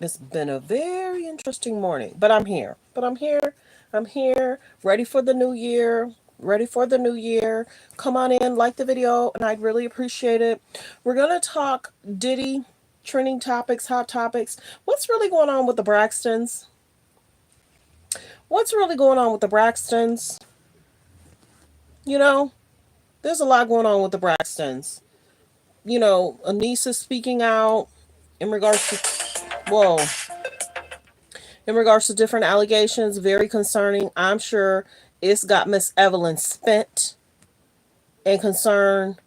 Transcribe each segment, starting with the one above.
It's been a very interesting morning, but I'm here. I'm here, ready for the new year. Ready for the new year. Come on in, like the video, and I'd really appreciate it. We're going to talk Diddy, trending topics, hot topics. What's really going on with the Braxtons? What's really going on with the Braxtons? You know, there's a lot going on with the Braxtons. Anissa speaking out in regards to, whoa, in regards to different allegations, very concerning. I'm sure it's got Miss Evelyn spent and concerned,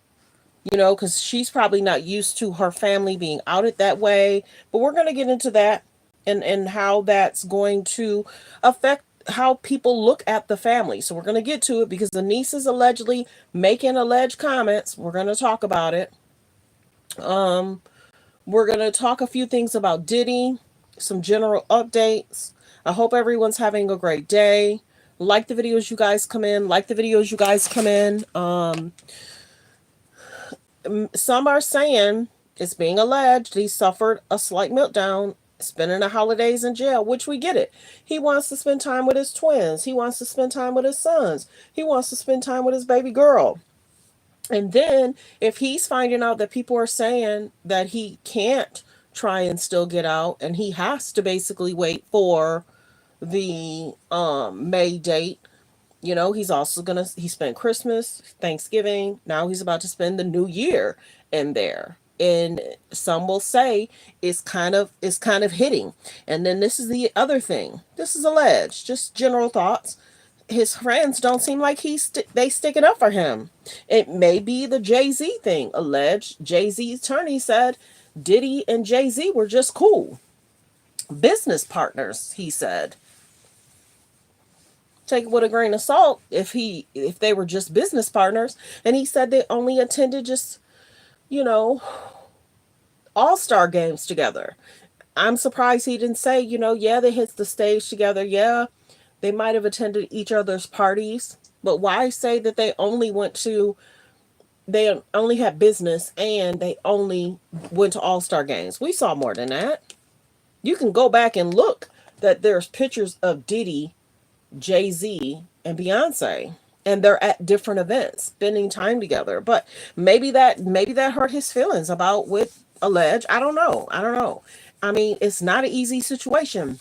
because she's probably not used to her family being outed that way. But we're going to get into that and how that's going to affect how people look at the family. So we're going to get to it because the niece is allegedly making alleged comments. We're going to talk about it. Um, we're going to talk a few things about Diddy, some general updates. I hope everyone's having a great day. Like the videos you guys come in. Like the videos you guys come in. Some are saying it's being alleged he suffered a slight meltdown spending the holidays in jail, which we get it. He wants to spend time with his twins. He wants to spend time with his sons. He wants to spend time with his baby girl. And then if he's finding out that people are saying that he can't try and still get out and he has to basically wait for the May date, he's also he spent Christmas, Thanksgiving, now he's about to spend the new year in there. And some will say it's kind of hitting. And then this is the other thing. This is alleged, just general thoughts. His friends don't seem like they sticking up for him. It may be the Jay-Z thing. Alleged Jay-Z attorney said Diddy and Jay-Z were just cool business partners, he said. Take it with a grain of salt if they were just business partners. And he said they only attended just, you know, all-star games together. I'm surprised he didn't say, yeah, they hit the stage together. Yeah, they might have attended each other's parties. But why say that they only had business and they only went to all-star games? We saw more than that. You can go back and look that there's pictures of Diddy, Jay-Z, and Beyonce, and they're at different events spending time together. But maybe that hurt his feelings about with alleged. I don't know. I mean, it's not an easy situation.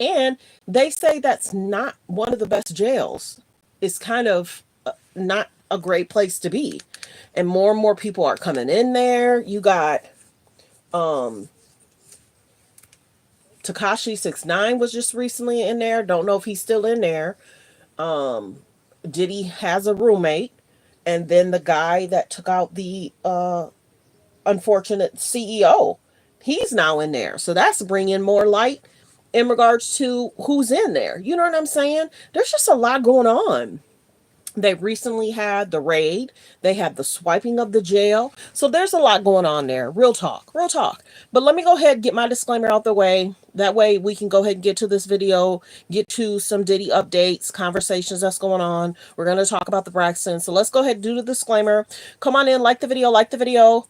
And they say that's not one of the best jails. It's kind of not a great place to be. And more people are coming in there. You got um Takashi 69 was just recently in there. Don't know if he's still in there. Um Diddy has a roommate, and then the guy that took out the unfortunate CEO, he's now in there. So that's bringing more light in regards to who's in there. You know what I'm saying? There's just a lot going on. They recently had the raid. They had the swiping of the jail. So there's a lot going on there. Real talk, real talk. But let me go ahead and get my disclaimer out the way. That way we can go ahead and get to this video, get to some Diddy updates, conversations that's going on. We're going to talk about the Braxton. So let's go ahead and do the disclaimer. Come on in, like the video, like the video.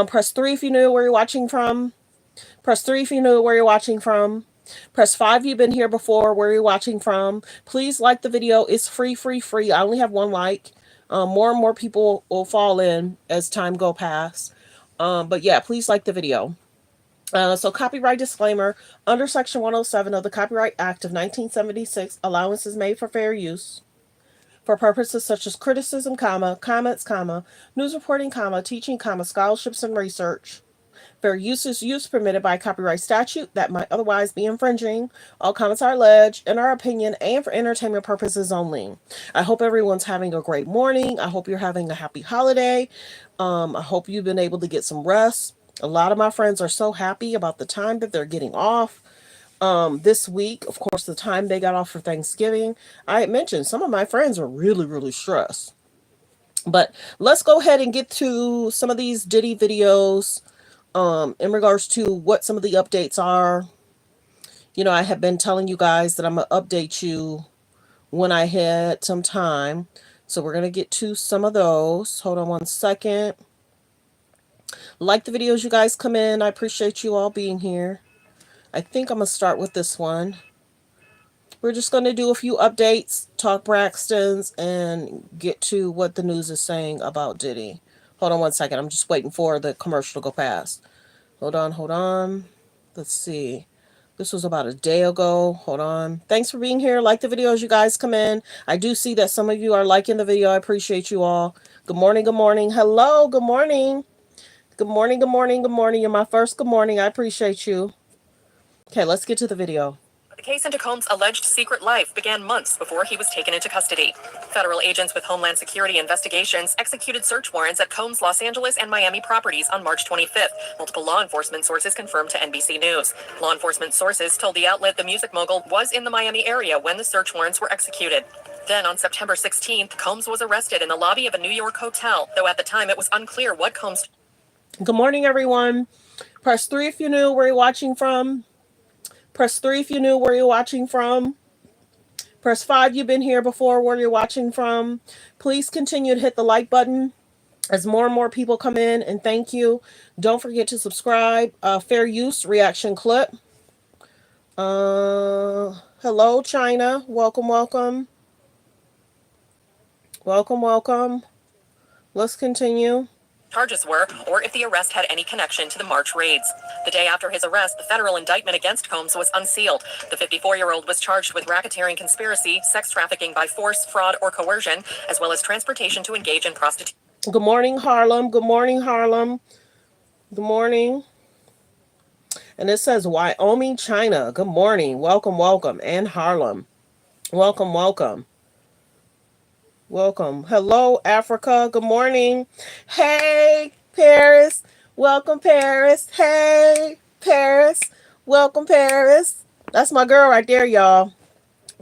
Press 3 if you knew where you're watching from. Press 3 if you knew where you're watching from. Press 5 if you've been here before, where you're watching from. Please like the video. It's free, free, free. I only have one like. More and more people will fall in as time go past. But yeah, please like the video. So copyright disclaimer. Under Section 107 of the Copyright Act of 1976, allowance is made for fair use for purposes such as criticism, comments, news reporting, teaching, scholarships, and research. Fair use is use permitted by copyright statute that might otherwise be infringing. All comments are alleged, in our opinion, and for entertainment purposes only. I hope everyone's having a great morning. I hope you're having a happy holiday. I hope you've been able to get some rest. A lot of my friends are so happy about the time that they're getting off. This week, of course, the time they got off for Thanksgiving. I had mentioned some of my friends are really, really stressed. But let's go ahead and get to some of these Diddy videos. In regards to what some of the updates are. I have been telling you guys that I'm going to update you when I had some time. So we're going to get to some of those. Hold on one second. Like the videos you guys come in. I appreciate you all being here. I think I'm going to start with this one. We're just going to do a few updates, talk Braxton's, and get to what the news is saying about Diddy. Hold on one second. I'm just waiting for the commercial to go past. Hold on, hold on. Let's see. This was about a day ago. Hold on. Thanks for being here. Like the video as you guys come in. I do see that some of you are liking the video. I appreciate you all. Good morning, good morning. Hello, good morning. Good morning, good morning, good morning. You're my first good morning. I appreciate you. Okay, let's get to the video. The case into Combs' alleged secret life began months before he was taken into custody. Federal agents with Homeland Security investigations executed search warrants at Combs' Los Angeles and Miami properties on March 25th, multiple law enforcement sources confirmed to NBC News. Law enforcement sources told the outlet the music mogul was in the Miami area when the search warrants were executed. Then, on September 16th, Combs was arrested in the lobby of a New York hotel, though at the time it was unclear what Combs... Good morning, everyone. Press 3 if you knew where you're watching from. Press 3 if you knew where you're watching from. Press 5 you've been here before where you're watching from. Please continue to hit the like button as more and more people come in, and thank you. Don't forget to subscribe. Fair use reaction clip. Hello, China. Welcome, welcome. Welcome, welcome. Let's continue. Charges were, or if the arrest had any connection to the March raids. The day after his arrest, the federal indictment against Combs was unsealed. The 54-year-old was charged with racketeering conspiracy, sex trafficking by force, fraud, or coercion, as well as transportation to engage in prostitution. Good morning, Harlem. Good morning, Harlem. Good morning. And it says Wyoming, China. Good morning. Welcome, welcome. And Harlem. Welcome, welcome. Welcome. Hello, Africa. Good morning. Hey, Paris. Welcome, Paris. Hey, Paris. Welcome, Paris. That's my girl right there, y'all.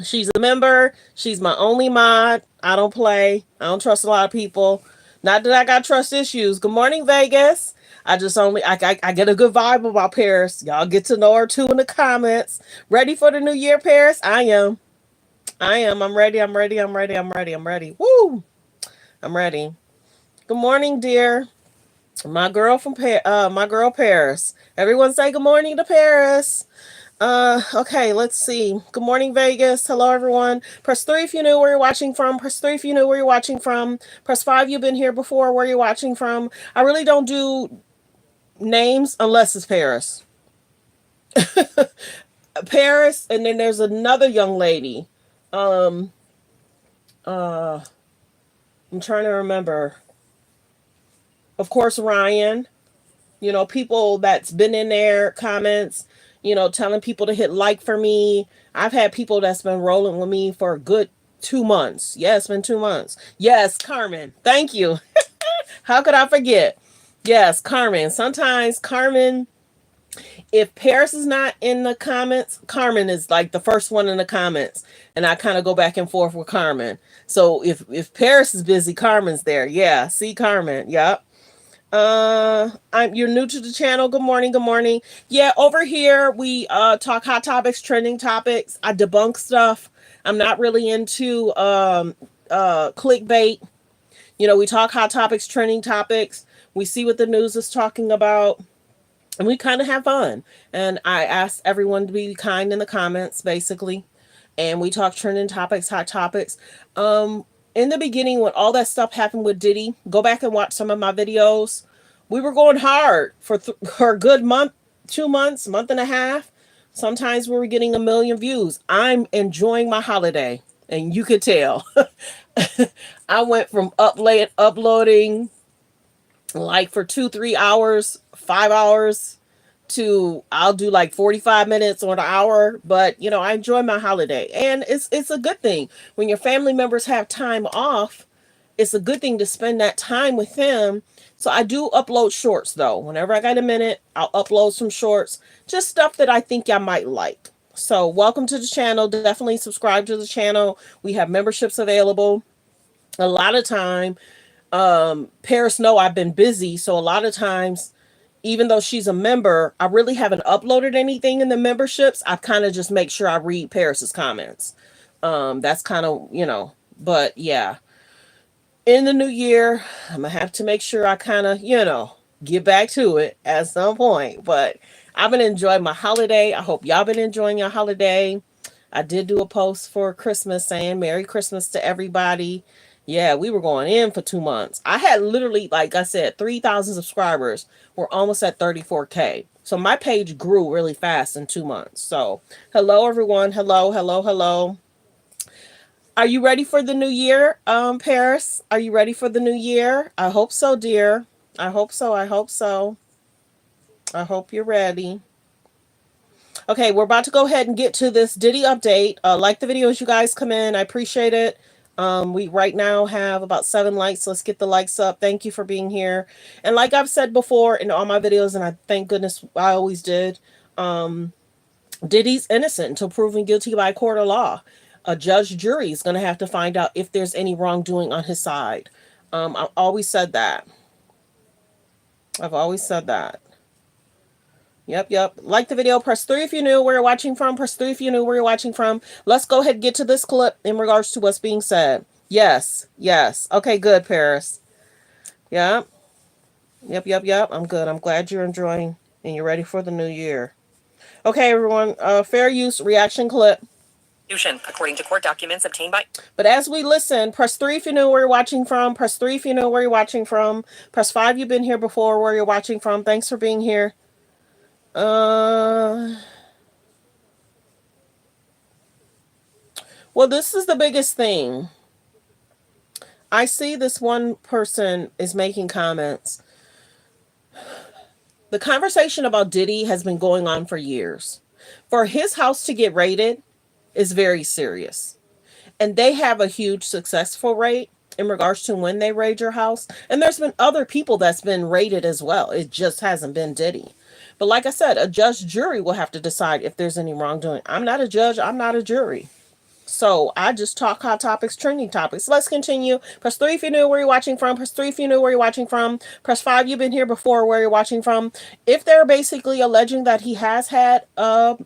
She's a member. She's my only mod. I don't play. I don't trust a lot of people. Not that I got trust issues. Good morning, Vegas. I get a good vibe about Paris. Y'all get to know her too in the comments. Ready for the new year, Paris? I am. I'm ready. I'm ready. I'm ready. I'm ready. I'm ready. Woo! I'm ready. Good morning, dear. My girl my girl Paris. Everyone say good morning to Paris. Okay, let's see. Good morning, Vegas. Hello, everyone. Press 3 if you knew where you're watching from. Press 3 if you knew where you're watching from. Press 5 you've been here before where you're watching from. I really don't do names unless it's Paris. Paris, and then there's another young lady. I'm trying to remember. Of course, Ryan. You know, people that's been in there, comments, you know, telling people to hit like for me. I've had people that's been rolling with me for a good 2 months. Yeah, it's been 2 months. Yes, Carmen. Thank you. How could I forget? Yes, Carmen. Sometimes Carmen, if Paris is not in the comments, Carmen is like the first one in the comments. And I kind of go back and forth with Carmen. So if Paris is busy, Carmen's there. Yeah, see Carmen. Yep. You're new to the channel. Good morning, good morning. Yeah, over here we talk hot topics, trending topics. I debunk stuff. I'm not really into clickbait. You know, we talk hot topics, trending topics. We see what the news is talking about. And we kind of have fun. And I ask everyone to be kind in the comments, basically. And we talk trending topics, hot topics. In the beginning, when all that stuff happened with Diddy, go back and watch some of my videos. We were going hard for a good month, 2 months, month and a half. Sometimes we were getting 1 million views. I'm enjoying my holiday, and you could tell. I went from uploading like for 2-3 hours, 5 hours, to I'll do like 45 minutes or an hour. But you know, I enjoy my holiday, and it's a good thing when your family members have time off. It's a good thing to spend that time with them. So I do upload shorts though. Whenever I got a minute, I'll upload some shorts, just stuff that I think y'all might like. So welcome to the channel. Definitely subscribe to the channel. We have memberships available. A lot of time, Paris know I've been busy, so a lot of times, even though she's a member, I really haven't uploaded anything in the memberships. I kind of just make sure I read Paris's comments. That's kind of, you know, but yeah. In the new year, I'm gonna have to make sure I kind of, you know, get back to it at some point. But I've been enjoying my holiday. I hope y'all been enjoying your holiday. I did do a post for Christmas saying Merry Christmas to everybody. Yeah, we were going in for 2 months. I had literally, like I said, 3,000 subscribers. We're almost at 34K. So my page grew really fast in 2 months. So hello, everyone. Hello, hello, hello. Are you ready for the new year, Paris? Are you ready for the new year? I hope so, dear. I hope so. I hope so. I hope you're ready. Okay, we're about to go ahead and get to this Diddy update. Like the video as you guys come in. I appreciate it. We right now have about 7 likes. Let's get the likes up. Thank you for being here. And like I've said before in all my videos, and I thank goodness I always did, Diddy's innocent until proven guilty by court of law. A judge jury is going to have to find out if there's any wrongdoing on his side. I've always said that. I've always said that. Yep, yep. Like the video. Press 3 if you knew where you're watching from. Press 3 if you knew where you're watching from. Let's go ahead and get to this clip in regards to what's being said. Yes, yes. Okay, good, Paris. Yep. Yep, yep, yep. I'm good. I'm glad you're enjoying and you're ready for the new year. Okay, everyone. Fair use reaction clip. According to court documents obtained by. But as we listen, press 3 if you know where you're watching from. Press 3 if you know where you're watching from. Press 5 you've been here before, where you're watching from. Thanks for being here. Well, this is the biggest thing. I see this one person is making comments. The conversation about Diddy has been going on for years. For his house to get raided is very serious. And they have a huge successful rate in regards to when they raid your house. And there's been other people that's been raided as well. It just hasn't been Diddy. But like I said, a judge jury will have to decide if there's any wrongdoing. I'm not a judge. I'm not a jury. So I just talk hot topics, trending topics. Let's continue. Press 3 if you know where you're watching from. Press 3 if you know where you're watching from. Press 5 you've been here before, where you're watching from. If they're basically alleging that he has had a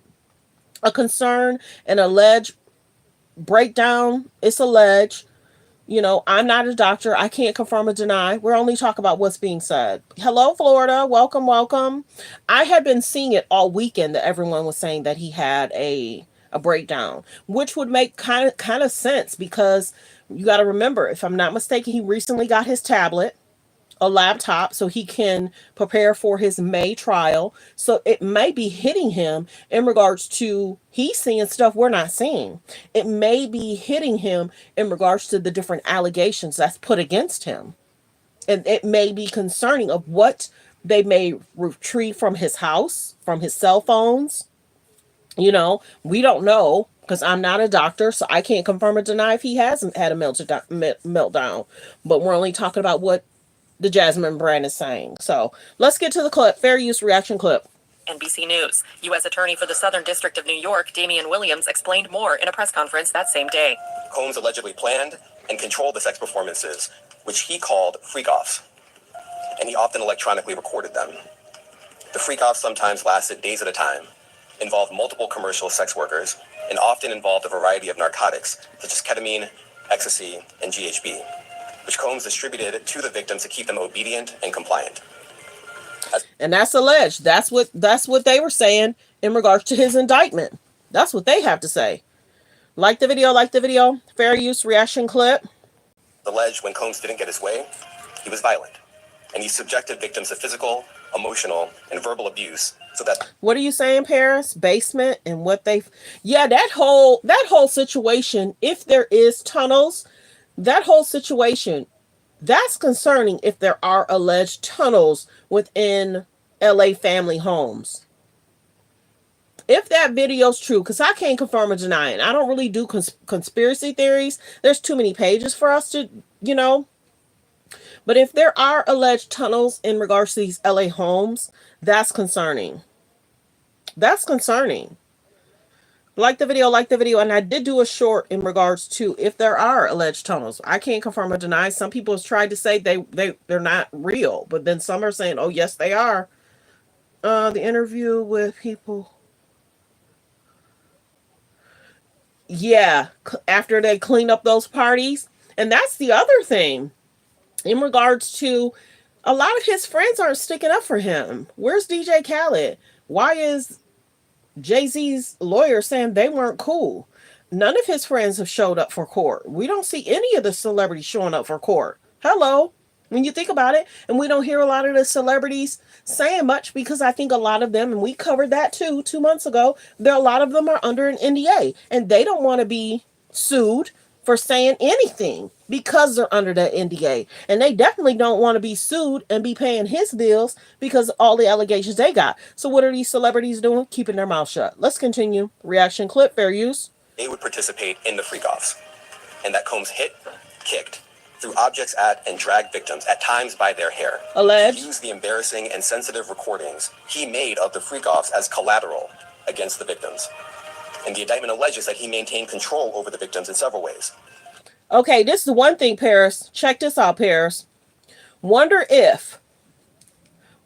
concern, an alleged breakdown, it's alleged. You know, I'm not a doctor. I can't confirm or deny. We're only talking about what's being said. Hello, Florida. Welcome, welcome. I had been seeing it all weekend that everyone was saying that he had a breakdown, which would make kind of sense because you got to remember, if I'm not mistaken, he recently got his tablet, a laptop, so he can prepare for his May trial. So it may be hitting him in regards to he's seeing stuff we're not seeing. It may be hitting him in regards to the different allegations that's put against him. And it may be concerning of what they may retrieve from his house, from his cell phones. You know, we don't know because I'm not a doctor, so I can't confirm or deny if he hasn't had a meltdown. But we're only talking about what the Jasmine brand is saying. So let's get to the clip. Fair use reaction clip. NBC News. U.S. Attorney for the Southern District of New York, Damian Williams, explained more in a press conference that same day. Combs allegedly planned and controlled the sex performances, which he called freak-offs, and he often electronically recorded them. The freak-offs sometimes lasted days at a time, involved multiple commercial sex workers, and often involved a variety of narcotics, such as ketamine, ecstasy, and GHB, which Combs distributed to the victims to keep them obedient and compliant. And that's alleged. That's what they were saying in regards to his indictment. That's what they have to say. Like the video, like the video. Fair use reaction clip. Alleged when Combs didn't get his way, he was violent, and he subjected victims to physical, emotional, and verbal abuse. So that what are you saying, Paris? Basement and what they yeah, that whole situation, if there is tunnels, that whole situation, that's concerning if there are alleged tunnels within LA family homes. If that video's true, because I can't confirm or deny it. I don't really do conspiracy theories. There's too many pages for us to, you know. But if there are alleged tunnels in regards to these LA homes, that's concerning. That's concerning. Like the video, and I did do a short in regards to if there are alleged tunnels. I can't confirm or deny. Some people have tried to say they're not real, but then some are saying, oh yes, they are. The interview with people. Yeah, after they clean up those parties. And that's the other thing. In regards to a lot of his friends aren't sticking up for him. Where's DJ Khaled? Why is Jay-Z's lawyer saying they weren't cool? None of his friends have showed up for court. We don't see any of the celebrities showing up for court. Hello. When you think about it, and we don't hear a lot of the celebrities saying much because I think a lot of them, and we covered that too 2 months ago, there a lot of them are under an NDA and they don't want to be sued for saying anything because they're under that NDA. And they definitely don't want to be sued and be paying his bills because of all the allegations they got. So what are these celebrities doing? Keeping their mouth shut. Let's continue. Reaction clip, fair use. They would participate in the freak-offs, and that Combs hit, kicked, threw objects at, and dragged victims, at times by their hair. Alleged. He used the embarrassing and sensitive recordings he made of the freak-offs as collateral against the victims. And the indictment alleges that he maintained control over the victims in several ways. Okay, this is the one thing, Paris. Check this out, Paris. Wonder if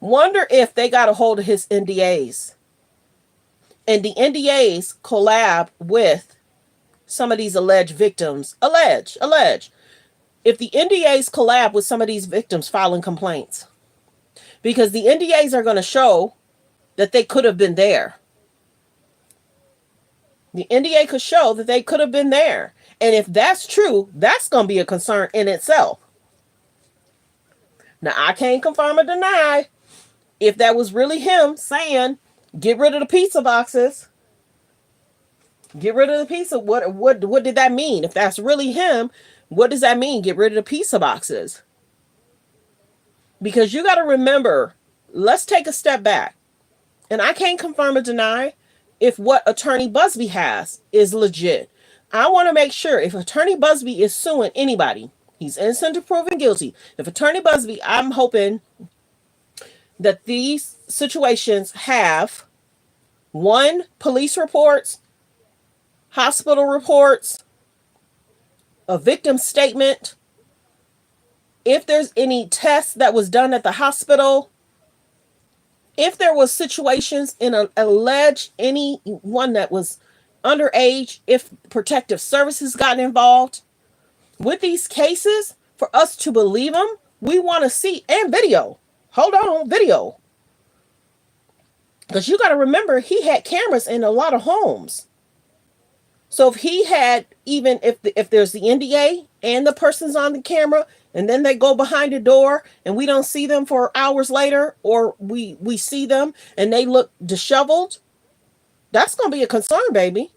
they got a hold of his NDAs. And the NDAs collab with some of these alleged victims. Allege. If the NDAs collab with some of these victims filing complaints. Because the NDAs are going to show that they could have been there. The NDA could show that they could have been there. And if that's true, that's going to be a concern in itself. Now, I can't confirm or deny if that was really him saying, get rid of the pizza boxes. Get rid of the pizza. What did that mean? If that's really him, what does that mean? Get rid of the pizza boxes. Because you got to remember, let's take a step back. And I can't confirm or deny if what Attorney Busby has is legit. I want to make sure if Attorney Busby is suing anybody, he's innocent to proven guilty. If Attorney Busby, I'm hoping that these situations have one, police reports, hospital reports, a victim statement, if there's any tests that was done at the hospital, if there was situations in a alleged anyone that was underage, if protective services got involved with these cases, for us to believe them, we want to see, and video. Hold on, video. Because you got to remember, he had cameras in a lot of homes. So if he had, even if there's the NDA and the person's on the camera, and then they go behind the door and we don't see them for hours later, or we see them and they look disheveled, that's going to be a concern, baby.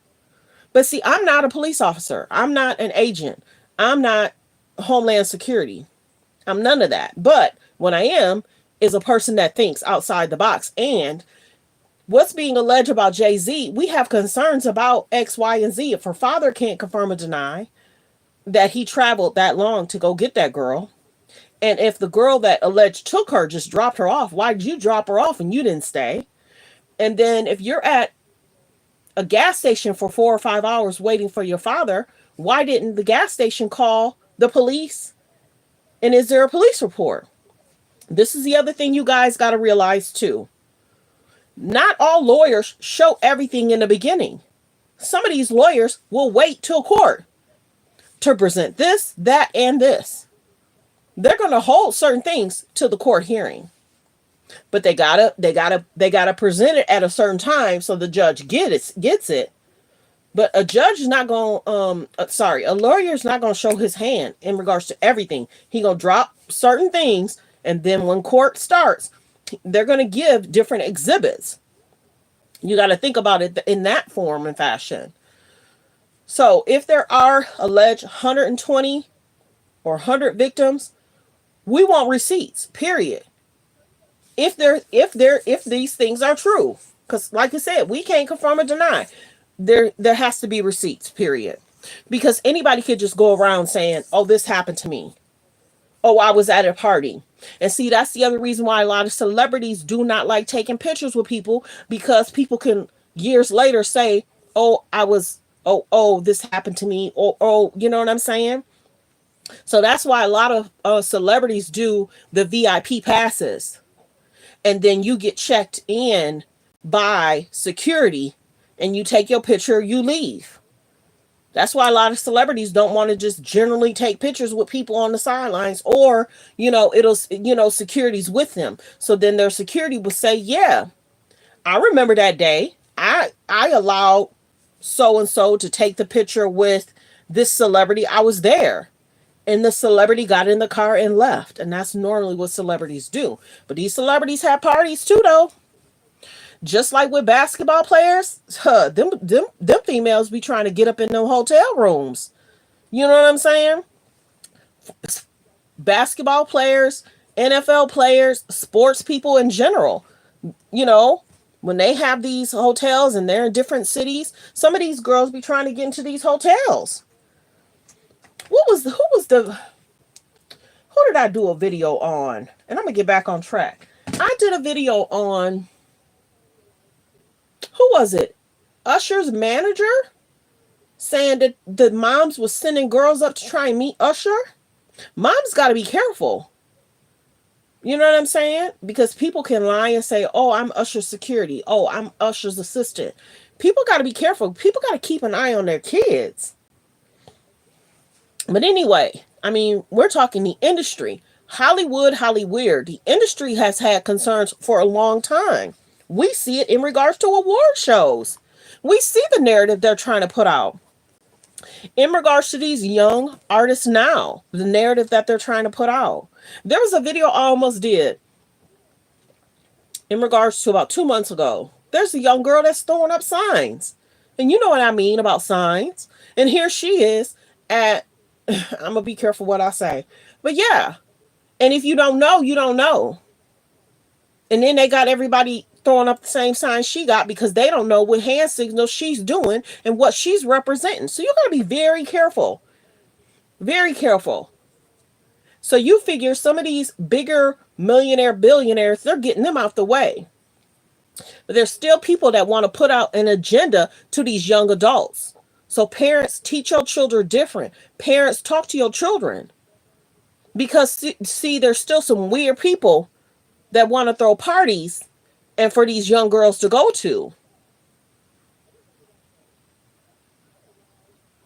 But see, I'm not a police officer. I'm not an agent. I'm not Homeland Security. I'm none of that. But what I am is a person that thinks outside the box. And what's being alleged about Jay-Z, we have concerns about X, Y, and Z. If her father can't confirm or deny that he traveled that long to go get that girl, and if the girl that alleged took her just dropped her off, why did you drop her off and you didn't stay? And then if you're at a gas station for 4 or 5 hours waiting for your father, why didn't the gas station call the police? And is there a police report? This is the other thing you guys got to realize too. Not all lawyers show everything in the beginning. Some of these lawyers will wait till court to present this, that, and this. They're going to hold certain things to the court hearing. But they gotta present it at a certain time so the judge gets it. But a judge is not going a lawyer is not going to show his hand in regards to everything. He going to drop certain things, and then when court starts, they're going to give different exhibits. You got to think about it in that form and fashion. So if there are alleged 120 or 100 victims, we want receipts, period. If these things are true, because like I said, we can't confirm or deny. There has to be receipts, period. Because anybody could just go around saying, oh, this happened to me. Oh, I was at a party. And see, that's the other reason why a lot of celebrities do not like taking pictures with people, because people can years later say, oh, this happened to me. Oh, you know what I'm saying? So that's why a lot of celebrities do the VIP passes. And then you get checked in by security and you take your picture, you leave. That's why a lot of celebrities don't want to just generally take pictures with people on the sidelines, or, security's with them. So then their security will say, yeah, I remember that day. I allowed so and so to take the picture with this celebrity. I was there. And the celebrity got in the car and left. And that's normally what celebrities do. But these celebrities have parties too, though. Just like with basketball players, them females be trying to get up in them hotel rooms. You know what I'm saying? Basketball players, NFL players, sports people in general. You know, when they have these hotels and they're in different cities, some of these girls be trying to get into these hotels. Who did I do a video on? And I'm gonna get back on track. I did a video on, who was it? Usher's manager saying that the moms was sending girls up to try and meet Usher. Moms got to be careful. You know what I'm saying? Because people can lie and say, oh, I'm Usher's security. Oh, I'm Usher's assistant. People got to be careful. People got to keep an eye on their kids. But anyway, I mean, we're talking the industry. Hollywood. The industry has had concerns for a long time. We see it in regards to award shows. We see the narrative they're trying to put out. In regards to these young artists now, the narrative that they're trying to put out. There was a video I almost did in regards to about 2 months ago. There's a young girl that's throwing up signs. And you know what I mean about signs. And here she is at, I'm going to be careful what I say. But yeah. And if you don't know, you don't know. And then they got everybody throwing up the same sign she got because they don't know what hand signals she's doing and what she's representing. So you got to be very careful. Very careful. So you figure some of these bigger millionaire billionaires, they're getting them out the way. But there's still people that want to put out an agenda to these young adults. So parents, teach your children different. Parents, talk to your children. Because see, there's still some weird people that want to throw parties and for these young girls to go to.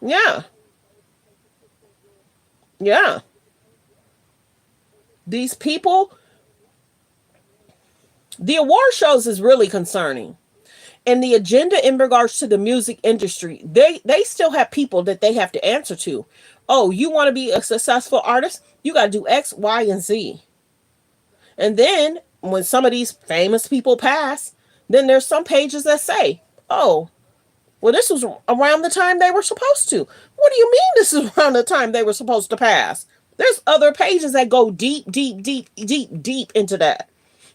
Yeah. Yeah. These people, the award shows is really concerning. And the agenda in regards to the music industry, they still have people that they have to answer to. Oh, you want to be a successful artist? You got to do X, Y, and Z. And then when some of these famous people pass, then there's some pages that say, oh, well, this was around the time they were supposed to. What do you mean this is around the time they were supposed to pass? There's other pages that go deep into that.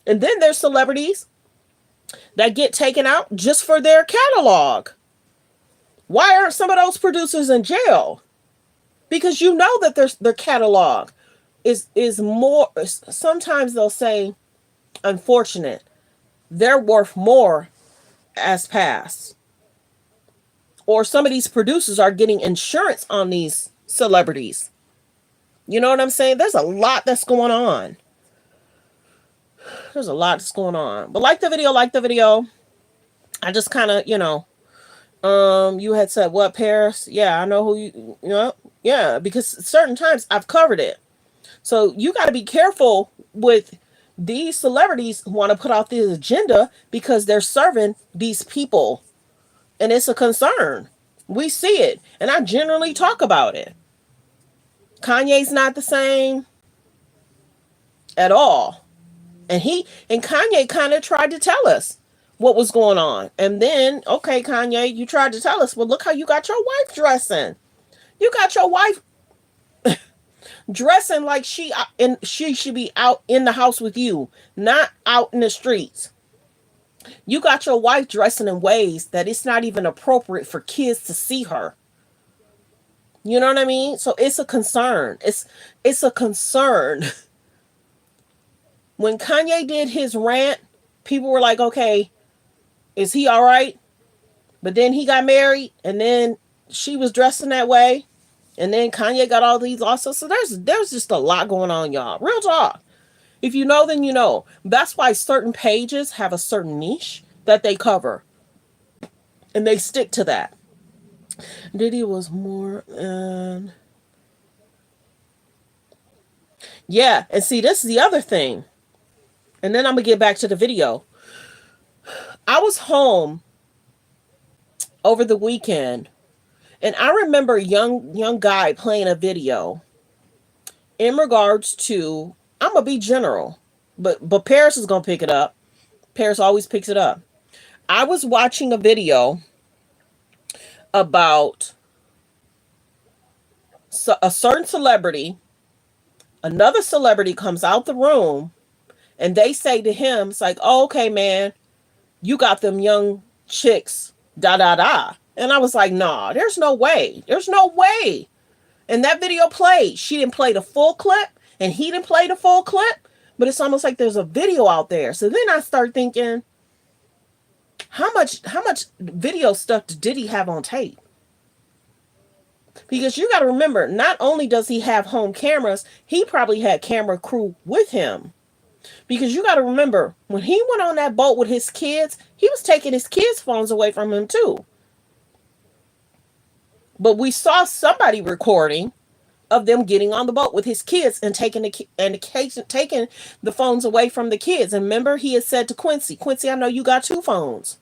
And then there's celebrities that get taken out just for their catalog. Why aren't some of those producers in jail? Because you know that their catalog is more, sometimes they'll say, unfortunate, they're worth more as past. Or some of these producers are getting insurance on these celebrities. You know what I'm saying? There's a lot that's going on. There's a lot that's going on. But like the video. I just kind of, you had said what, Paris? Yeah, I know who you know. Yeah, because certain times I've covered it. So you got to be careful with these celebrities who want to put out this agenda because they're serving these people. And it's a concern. We see it. And I generally talk about it. Kanye's not the same at all. And Kanye kind of tried to tell us what was going on. And then, okay, Kanye, you tried to tell us, well, look how you got your wife dressing. You got your wife dressing like she should be out in the house with you, not out in the streets. You got your wife dressing in ways that it's not even appropriate for kids to see her. You know what I mean? So it's a concern. It's a concern. When Kanye did his rant, people were like, okay, is he all right? But then he got married and then she was dressing that way. And then Kanye got all these lawsuits. So there's just a lot going on, y'all. Real talk. If you know, then you know. That's why certain pages have a certain niche that they cover. And they stick to that. Diddy was more than... Yeah, and see, this is the other thing. And then I'm going to get back to the video. I was home over the weekend, and I remember a young guy playing a video in regards to, I'm gonna be general, but Paris is gonna pick it up. Paris always picks it up. I was watching a video about a certain celebrity. Another celebrity comes out the room, and they say to him, it's like, oh, okay, man, you got them young chicks, da da da. And I was like, nah, there's no way. There's no way. And that video played. She didn't play the full clip, and he didn't play the full clip, but it's almost like there's a video out there. So then I start thinking, how much video stuff did Diddy have on tape? Because you got to remember, not only does he have home cameras, he probably had camera crew with him. Because you got to remember, when he went on that boat with his kids, he was taking his kids' phones away from him too. But we saw somebody recording of them getting on the boat with his kids and taking the phones away from the kids. And remember, he had said to Quincy, I know you got 2 phones.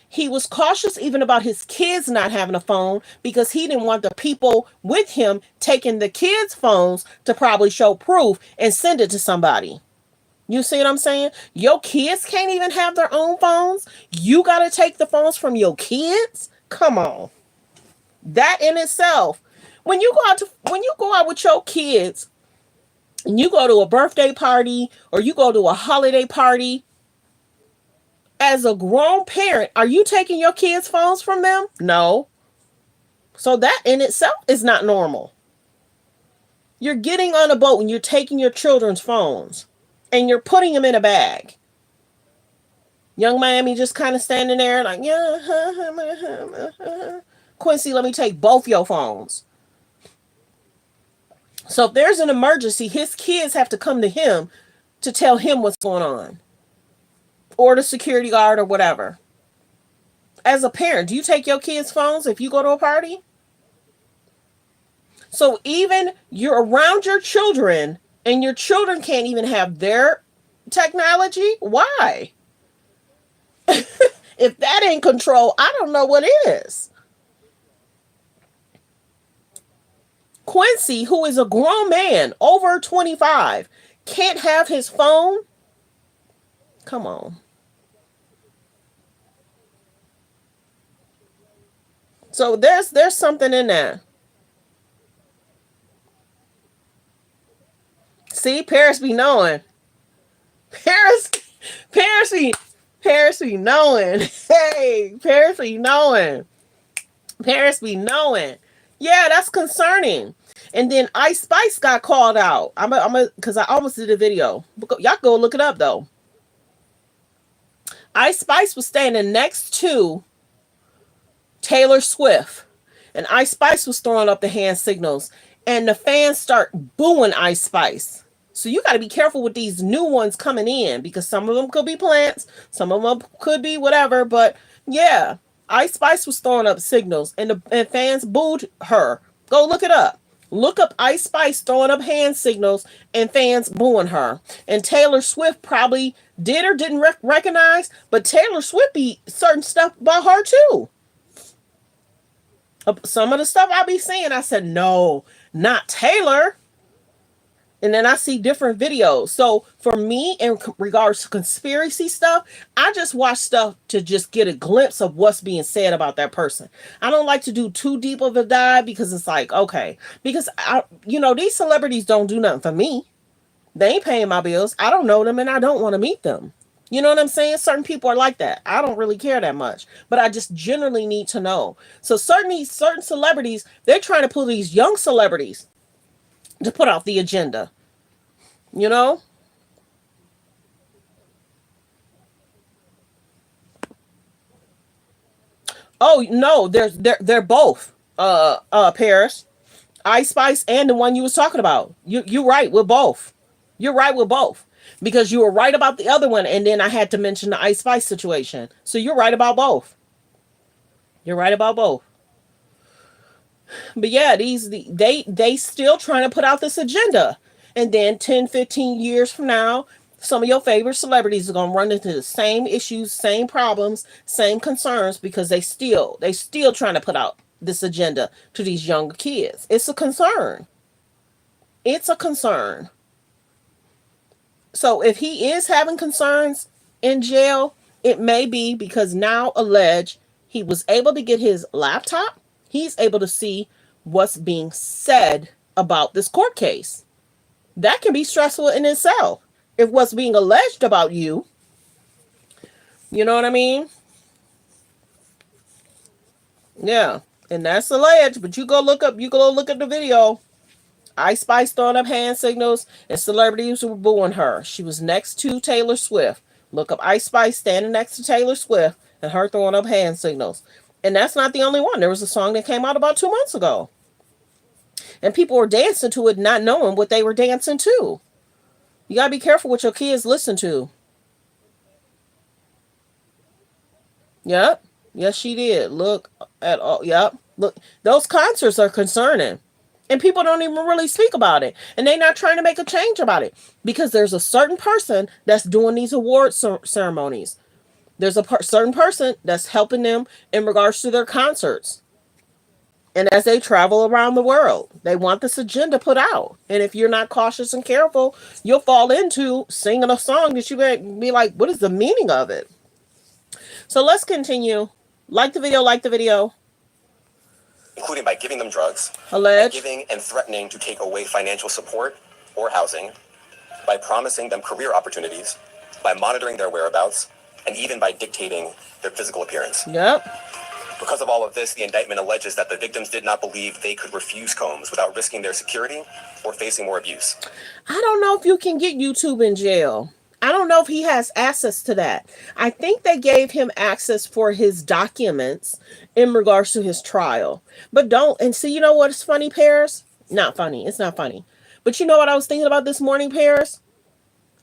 He was cautious even about his kids not having a phone because he didn't want the people with him taking the kids' phones to probably show proof and send it to somebody. You see what I'm saying? Your kids can't even have their own phones. You got to take the phones from your kids? Come on. That in itself, when you go out with your kids and you go to a birthday party or you go to a holiday party, as a grown parent, are you taking your kids' phones from them? No. So that in itself is not normal. You're getting on a boat and you're taking your children's phones and you're putting them in a bag. Young Miami just kind of standing there like, yeah, Quincy, let me take both your phones. So if there's an emergency, his kids have to come to him to tell him what's going on. Or the security guard or whatever. As a parent, do you take your kids' phones if you go to a party? So even you're around your children and your children can't even have their technology? Why? If that ain't control, I don't know what is. Quincy, who is a grown man, over 25, can't have his phone? Come on. So there's something in there. See, Paris be knowing. Paris be knowing. Hey, Paris be knowing. Paris be knowing. Yeah, that's concerning. And then Ice Spice got called out. Because I almost did a video. Y'all go look it up though. Ice Spice was standing next to Taylor Swift, and Ice Spice was throwing up the hand signals, and the fans start booing Ice Spice. So you got to be careful with these new ones coming in, because some of them could be plants, some of them could be whatever. But yeah, Ice Spice was throwing up signals, and fans booed her. Go look it up. Look up Ice Spice throwing up hand signals and fans booing her. And Taylor Swift probably did or didn't recognize, but Taylor Swift be certain stuff about her too. Some of the stuff I be seeing, I said, no, not Taylor. And then I see different videos. So for me, in regards to conspiracy stuff, I just watch stuff to just get a glimpse of what's being said about that person. I don't like to do too deep of a dive because it's like, okay, because these celebrities don't do nothing for me. They ain't paying my bills. I don't know them and I don't want to meet them. You know what I'm saying? Certain people are like that. I don't really care that much, but I just generally need to know. So certain celebrities, they're trying to pull these young celebrities to put off the agenda. You know? Oh no, they're both. Paris, Ice Spice, and the one you was talking about. You're right with both. You're right with both. Because you were right about the other one, and then I had to mention the Ice Spice situation. So you're right about both. You're right about both. But yeah, they still trying to put out this agenda. And then 10, 15 years from now, Some of your favorite celebrities are going to run into the same issues, same problems, same concerns because they still trying to put out this agenda to these younger kids. It's a concern. It's a concern. So if he is having concerns in jail, it may be because now alleged he was able to get his laptop. He's able to see what's being said about this court case. That can be stressful in itself. If what's being alleged about you, you know what I mean? Yeah. And that's alleged, but you go look up the video. Ice Spice throwing up hand signals and celebrities were booing her. She was next to Taylor Swift. Look up Ice Spice standing next to Taylor Swift and her throwing up hand signals. And that's not the only one. There was a song that came out about 2 months ago. And people were dancing to it not knowing what they were dancing to. You gotta be careful what your kids listen to. Yep. Yes, she did. Look at all. Yep. Look, those concerts are concerning. And people don't even really speak about it. And they're not trying to make a change about it. Because there's a certain person that's doing these award ceremonies. There's a certain person that's helping them in regards to their concerts. And as they travel around the world, they want this agenda put out. And if you're not cautious and careful, you'll fall into singing a song that you be like, what is the meaning of it? So let's continue. Like the video, like the video. Including by giving them drugs, Alleged. giving and threatening to take away financial support or housing, by promising them career opportunities, by monitoring their whereabouts, and even by dictating their physical appearance. Yep. Because of all of this, the indictment alleges that the victims did not believe they could refuse Combs without risking their security or facing more abuse. I don't know if you can get YouTube in jail. I don't know if he has access to that. I think they gave him access for his documents in regards to his trial. But don't, and see, you know what's funny, Paris? Not funny. It's not funny. But you know what I was thinking about this morning, Paris?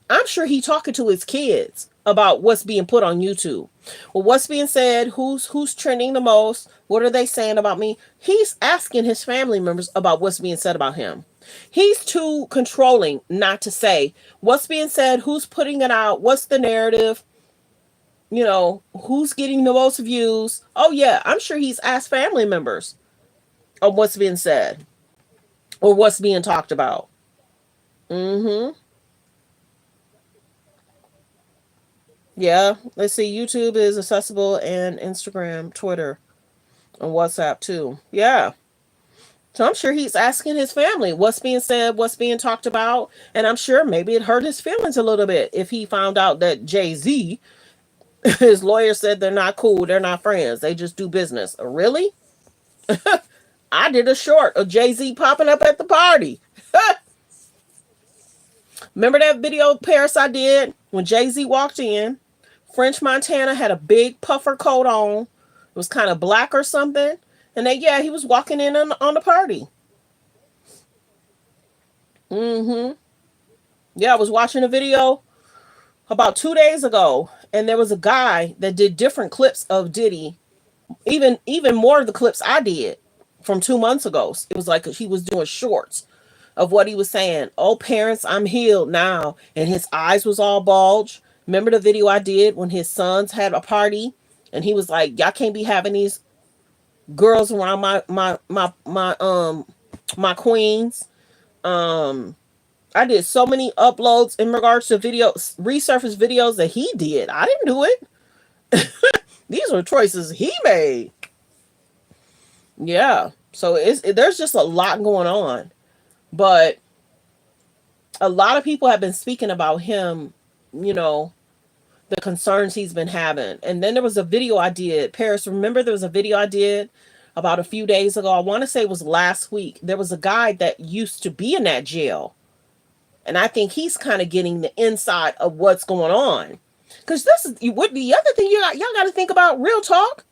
I'm sure he talking to his kids about what's being put on YouTube. Well, what's being said, who's trending the most, what are they saying about me? He's asking his family members about what's being said about him. He's too controlling not to say what's being said, who's putting it out, what's the narrative, who's getting the most views. Oh yeah, I'm sure he's asked family members of what's being said or what's being talked about. Mm-hmm. Yeah, let's see. YouTube is accessible and Instagram, Twitter, and WhatsApp too. Yeah. So I'm sure he's asking his family what's being said, what's being talked about, and I'm sure maybe it hurt his feelings a little bit if he found out that Jay-Z, his lawyer said they're not cool, they're not friends, they just do business. Really? I did a short of Jay-Z popping up at the party. Remember that video, Paris, I did when Jay-Z walked in? French Montana had a big puffer coat on. It was kind of black or something. And he was walking in on the party. Mm-hmm. Yeah, I was watching a video about 2 days ago, and there was a guy that did different clips of Diddy, even more of the clips I did from 2 months ago. It was like he was doing shorts of what he was saying. Oh, parents, I'm healed now. And his eyes was all bulged. Remember the video I did when his sons had a party and he was like, y'all can't be having these girls around my queens. I did so many uploads in regards to videos, resurfaced videos that he did. I didn't do it. These were choices he made. Yeah. So there's just a lot going on. But a lot of people have been speaking about him, the concerns he's been having. And then there was a video I did. Paris, remember there was a video I did about a few days ago. I want to say it was last week. There was a guy that used to be in that jail. And I think he's kind of getting the inside of what's going on. Because this is what the other thing y'all got to think about, real talk.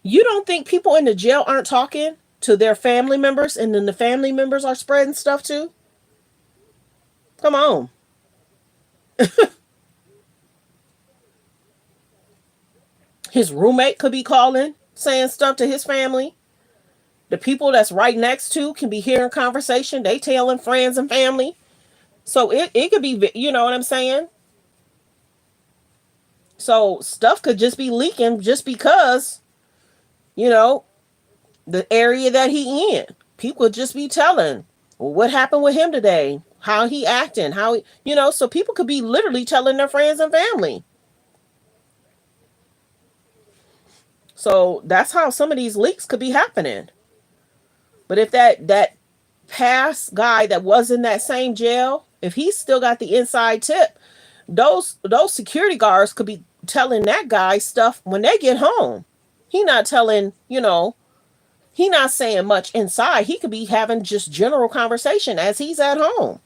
You don't think people in the jail aren't talking to their family members, and then the family members are spreading stuff too? Come on. His roommate could be calling, saying stuff to his family. The people that's right next to can be hearing conversation. They telling friends and family. So it could be, you know what I'm saying? So stuff could just be leaking just because, you know, the area that he in. People just be telling, well, what happened with him today? How he acting? How he, you know, so people could be literally telling their friends and family. So that's how some of these leaks could be happening. But if that past guy that was in that same jail, if he's still got the inside tip, those security guards could be telling that guy stuff when they get home. He not telling, you know, he not saying much inside. He could be having just general conversation as he's at home.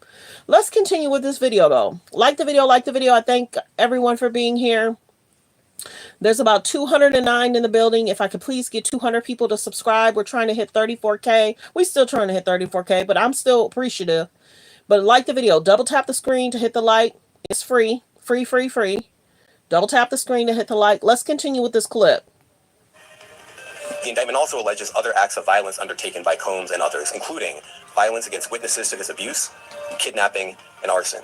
Let's continue with this video though. Like the video, like the video. I thank everyone for being here. There's about 209 in the building. If I could please get 200 people to subscribe. We're trying to hit 34K. We're still trying to hit 34K, but I'm still appreciative. But like the video, double tap the screen to hit the like. It's free, free, free, free. Double tap the screen to hit the like. Let's continue with this clip. The indictment also alleges other acts of violence undertaken by Combs and others, including violence against witnesses to his abuse, kidnapping, and arson.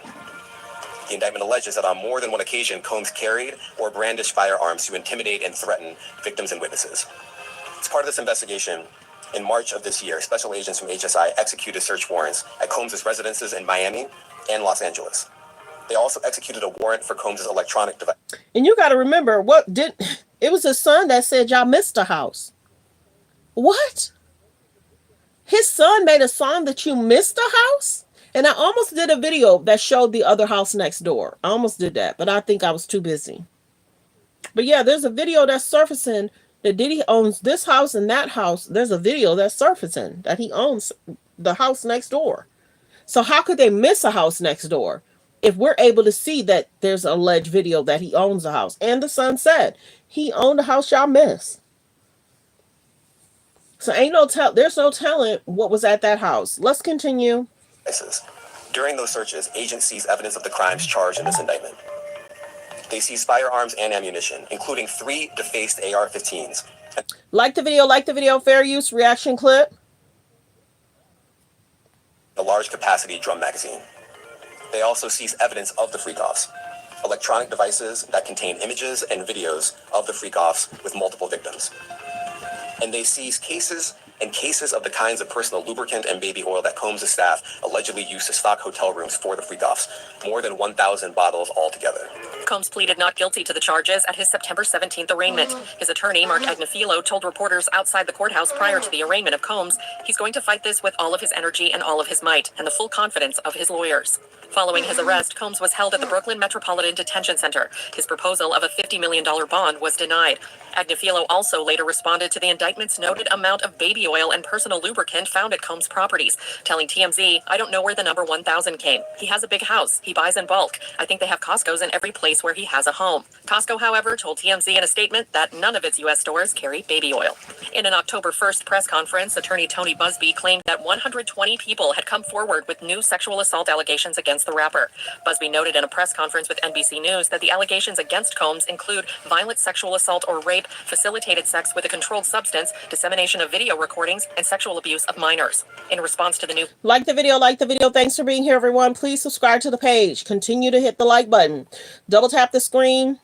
The indictment alleges that on more than one occasion, Combs carried or brandished firearms to intimidate and threaten victims and witnesses. As part of this investigation, in March of this year, special agents from HSI executed search warrants at Combs' residences in Miami and Los Angeles. They also executed a warrant for Combs' electronic device. And you got to remember, it was his son that said y'all missed a house. What? His son made a song that you missed a house? And I almost did a video that showed the other house next door. I almost did that, but I think I was too busy. But yeah, there's a video that's surfacing that Diddy owns this house and that house. There's a video that's surfacing that he owns the house next door. So how could they miss a house next door if we're able to see that there's an alleged video that he owns a house? And the son said he owned a house y'all missed. So there's no telling what was at that house. Let's continue. During those searches, agents seized evidence of the crimes charged in this indictment. They seized firearms and ammunition, including 3 defaced AR-15s. Like the video, fair use reaction clip. A large capacity drum magazine. They also seized evidence of the freak-offs, electronic devices that contain images and videos of the freak-offs with multiple victims. And they seized cases of the kinds of personal lubricant and baby oil that Combs' staff allegedly used to stock hotel rooms for the freak-offs, more than 1,000 bottles altogether. Combs pleaded not guilty to the charges at his September 17th arraignment. His attorney, Mark Agnifilo, told reporters outside the courthouse prior to the arraignment of Combs, he's going to fight this with all of his energy and all of his might, and the full confidence of his lawyers. Following his arrest, Combs was held at the Brooklyn Metropolitan Detention Center. His proposal of a $50 million bond was denied. Agnifilo also later responded to the indictment's noted amount of baby oil and personal lubricant found at Combs' properties, telling TMZ, "I don't know where the number 1,000 came. He has a big house. He buys in bulk. I think they have Costco's in every place where he has a home." Costco, however, told TMZ in a statement that none of its U.S. stores carry baby oil. In an October 1st press conference, attorney Tony Busby claimed that 120 people had come forward with new sexual assault allegations against the rapper. Busby noted in a press conference with NBC News that the allegations against Combs include violent sexual assault or rape, facilitated sex with a controlled substance, dissemination of video recordings, and sexual abuse of minors. In response to the new... Like the video, like the video. Thanks for being here, everyone. Please subscribe to the page. Continue to hit the like button. Double tap the screen.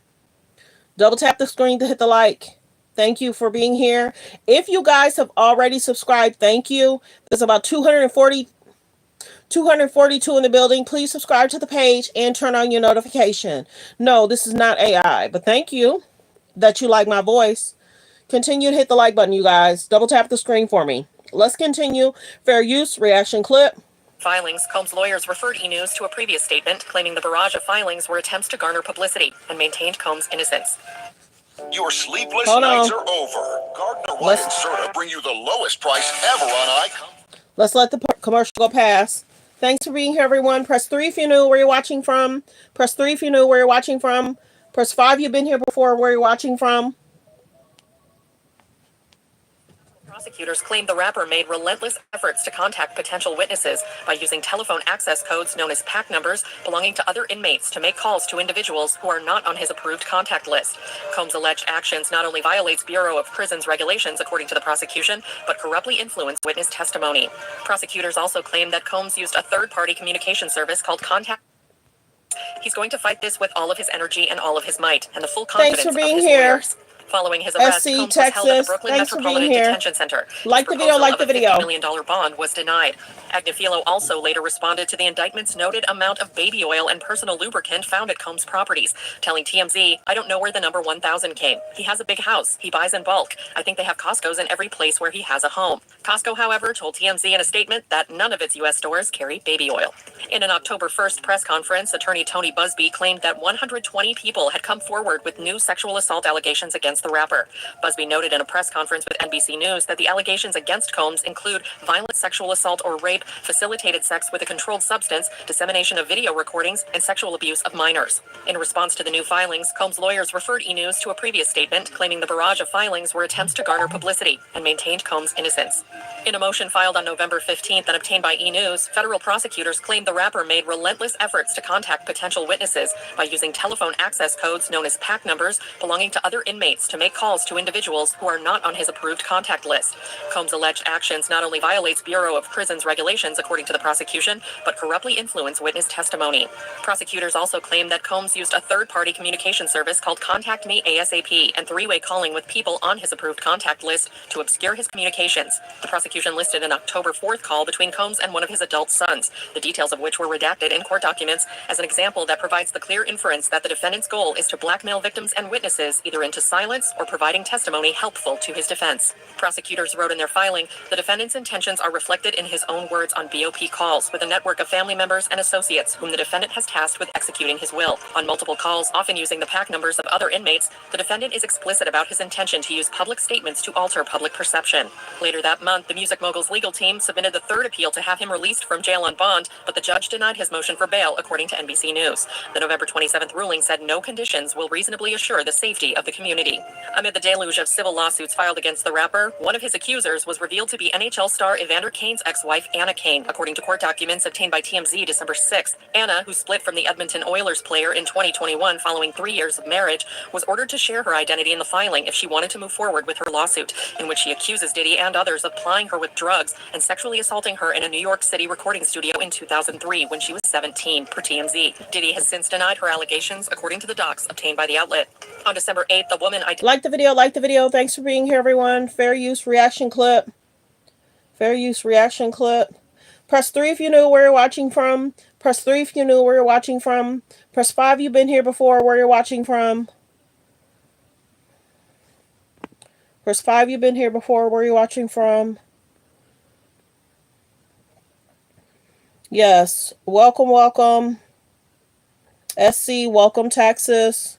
Double tap the screen to hit the like. Thank you for being here. If you guys have already subscribed, thank you. There's about 242 in the building. Please subscribe to the page and turn on your notification. No, this is not AI, but thank you that you like my voice. Continue to hit the like button, you guys. Double tap the screen for me. Let's continue. Fair use reaction clip. Filings, Combs' lawyers referred E! News to a previous statement claiming the barrage of filings were attempts to garner publicity and maintained Combs' innocence. Your sleepless nights are over. Gardner Wine and Soda bring you the lowest price ever on icon. Let's let the commercial go past. Thanks for being here, everyone. Press 3 if you knew where you're watching from. Press 3 if you knew where you're watching from. Press 5 you've been here before, where you're watching from. Prosecutors claim the rapper made relentless efforts to contact potential witnesses by using telephone access codes known as PAC numbers belonging to other inmates to make calls to individuals who are not on his approved contact list. Combs' alleged actions not only violates Bureau of Prisons regulations according to the prosecution, but corruptly influenced witness testimony. Prosecutors also claim that Combs used a third-party communication service called Contact. He's going to fight this with all of his energy and all of his might, and the full confidence of his lawyers. Following his arrest, SC, Combs was held at the Brooklyn thanks Metropolitan Detention Center. Like the video, like the video. $50 million bond was denied. Agnifilo also later responded to the indictment's noted amount of baby oil and personal lubricant found at Combs' properties, telling TMZ, "I don't know where the number 1,000 came. He has a big house. He buys in bulk. I think they have Costco's in every place where he has a home." Costco, however, told TMZ in a statement that none of its U.S. stores carry baby oil. In an October 1st press conference, attorney Tony Busby claimed that 120 people had come forward with new sexual assault allegations against the rapper. Busby noted in a press conference with NBC News that the allegations against Combs include violent sexual assault or rape, facilitated sex with a controlled substance, dissemination of video recordings, and sexual abuse of minors. In response to the new filings, Combs' lawyers referred E! News to a previous statement claiming the barrage of filings were attempts to garner publicity and maintained Combs' innocence. In a motion filed on November 15th and obtained by E! News, federal prosecutors claimed the rapper made relentless efforts to contact potential witnesses by using telephone access codes known as PAC numbers belonging to other inmates to make calls to individuals who are not on his approved contact list. Combs' alleged actions not only violates Bureau of Prisons regulations according to the prosecution, but corruptly influence witness testimony. Prosecutors also claim that Combs used a third-party communication service called Contact Me ASAP and three-way calling with people on his approved contact list to obscure his communications. The prosecution listed an October 4th call between Combs and one of his adult sons, the details of which were redacted in court documents, as an example that provides the clear inference that the defendant's goal is to blackmail victims and witnesses either into silence or providing testimony helpful to his defense. Prosecutors wrote in their filing, the defendant's intentions are reflected in his own words on BOP calls with a network of family members and associates whom the defendant has tasked with executing his will. On multiple calls, often using the PAC numbers of other inmates, the defendant is explicit about his intention to use public statements to alter public perception. Later that month, the music mogul's legal team submitted the third appeal to have him released from jail on bond, but the judge denied his motion for bail, according to NBC News. The November 27th ruling said no conditions will reasonably assure the safety of the community. Amid the deluge of civil lawsuits filed against the rapper, one of his accusers was revealed to be NHL star Evander Kane's ex-wife, Anna Kane, according to court documents obtained by TMZ December 6th. Anna, who split from the Edmonton Oilers player in 2021 following 3 years of marriage, was ordered to share her identity in the filing if she wanted to move forward with her lawsuit, in which she accuses Diddy and others of plying her with drugs and sexually assaulting her in a New York City recording studio in 2003 when she was 17, per TMZ. Diddy has since denied her allegations, according to the docs obtained by the outlet. On December 8th, the woman... Like the video, like the video. Thanks for being here, everyone. Fair use reaction clip. Fair use reaction clip. Press 3 if you knew where you're watching from. Press 3 if you knew where you're watching from. Press 5 you've been here before, where you're watching from. Press 5 you've been here before, where you're watching from. Yes. Welcome, welcome. SC, welcome, Texas.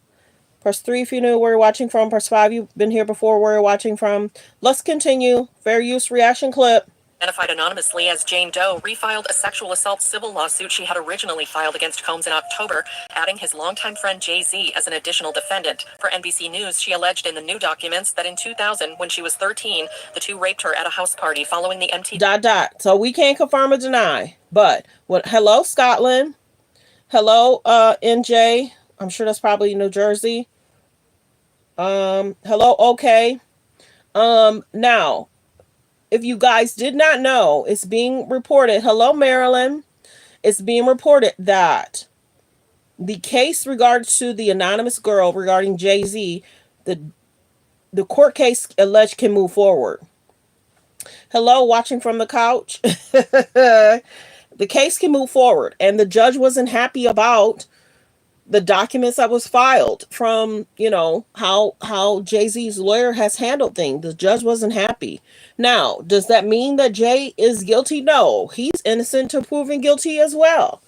Press 3 if you knew where you're watching from. Press 5 you've been here before, where you're watching from. Let's continue. Fair use reaction clip. Identified anonymously as Jane Doe, refiled a sexual assault civil lawsuit she had originally filed against Combs in October, adding his longtime friend Jay-Z as an additional defendant. For NBC News, she alleged in the new documents that in 2000, when she was 13, the two raped her at a house party following the MTV... So we can't confirm or deny. But, hello, Scotland. Hello, NJ. I'm sure that's probably New Jersey. Hello, okay. Now, if you guys did not know, it's being reported. Hello, Maryland. It's being reported that the case regards to the anonymous girl regarding Jay-Z, the court case alleged can move forward. Hello, watching from the couch. The case can move forward, and the judge wasn't happy about the documents that was filed from, how Jay-Z's lawyer has handled things. The judge wasn't happy. Now, does that mean that Jay is guilty? No, he's innocent to proven guilty as well.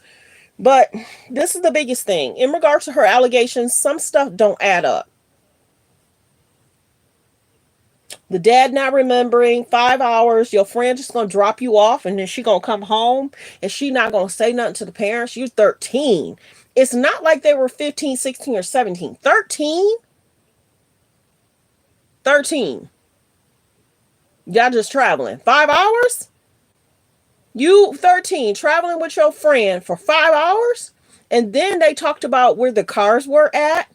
But this is the biggest thing. In regards to her allegations, some stuff don't add up. The dad not remembering 5 hours, your friend just going to drop you off and then she going to come home and she not going to say nothing to the parents. You're 13. It's not like they were 15, 16, or 17. 13? 13. Y'all just traveling 5 hours. You 13 traveling with your friend for 5 hours, and then they talked about where the cars were at,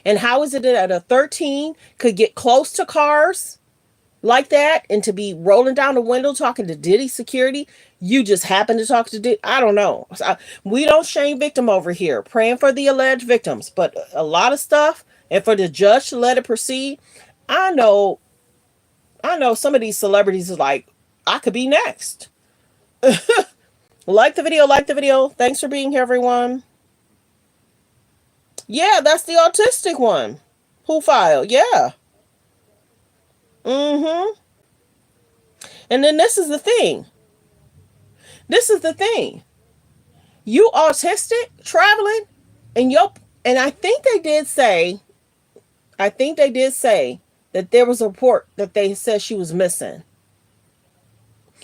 and how is it that a 13 could get close to cars like that and to be rolling down the window talking to Diddy security. You just happen to talk to Diddy. I don't know. We don't shame victim over here, praying for the alleged victims, but a lot of stuff, and for the judge to let it proceed. I know, I know some of these celebrities is like, I could be next. Like the video, like the video. Thanks for being here, everyone. Yeah, that's the autistic one who filed. Yeah. Mm-hmm. And then this is the thing. This is the thing. You autistic traveling, and I think they did say, that there was a report that they said she was missing.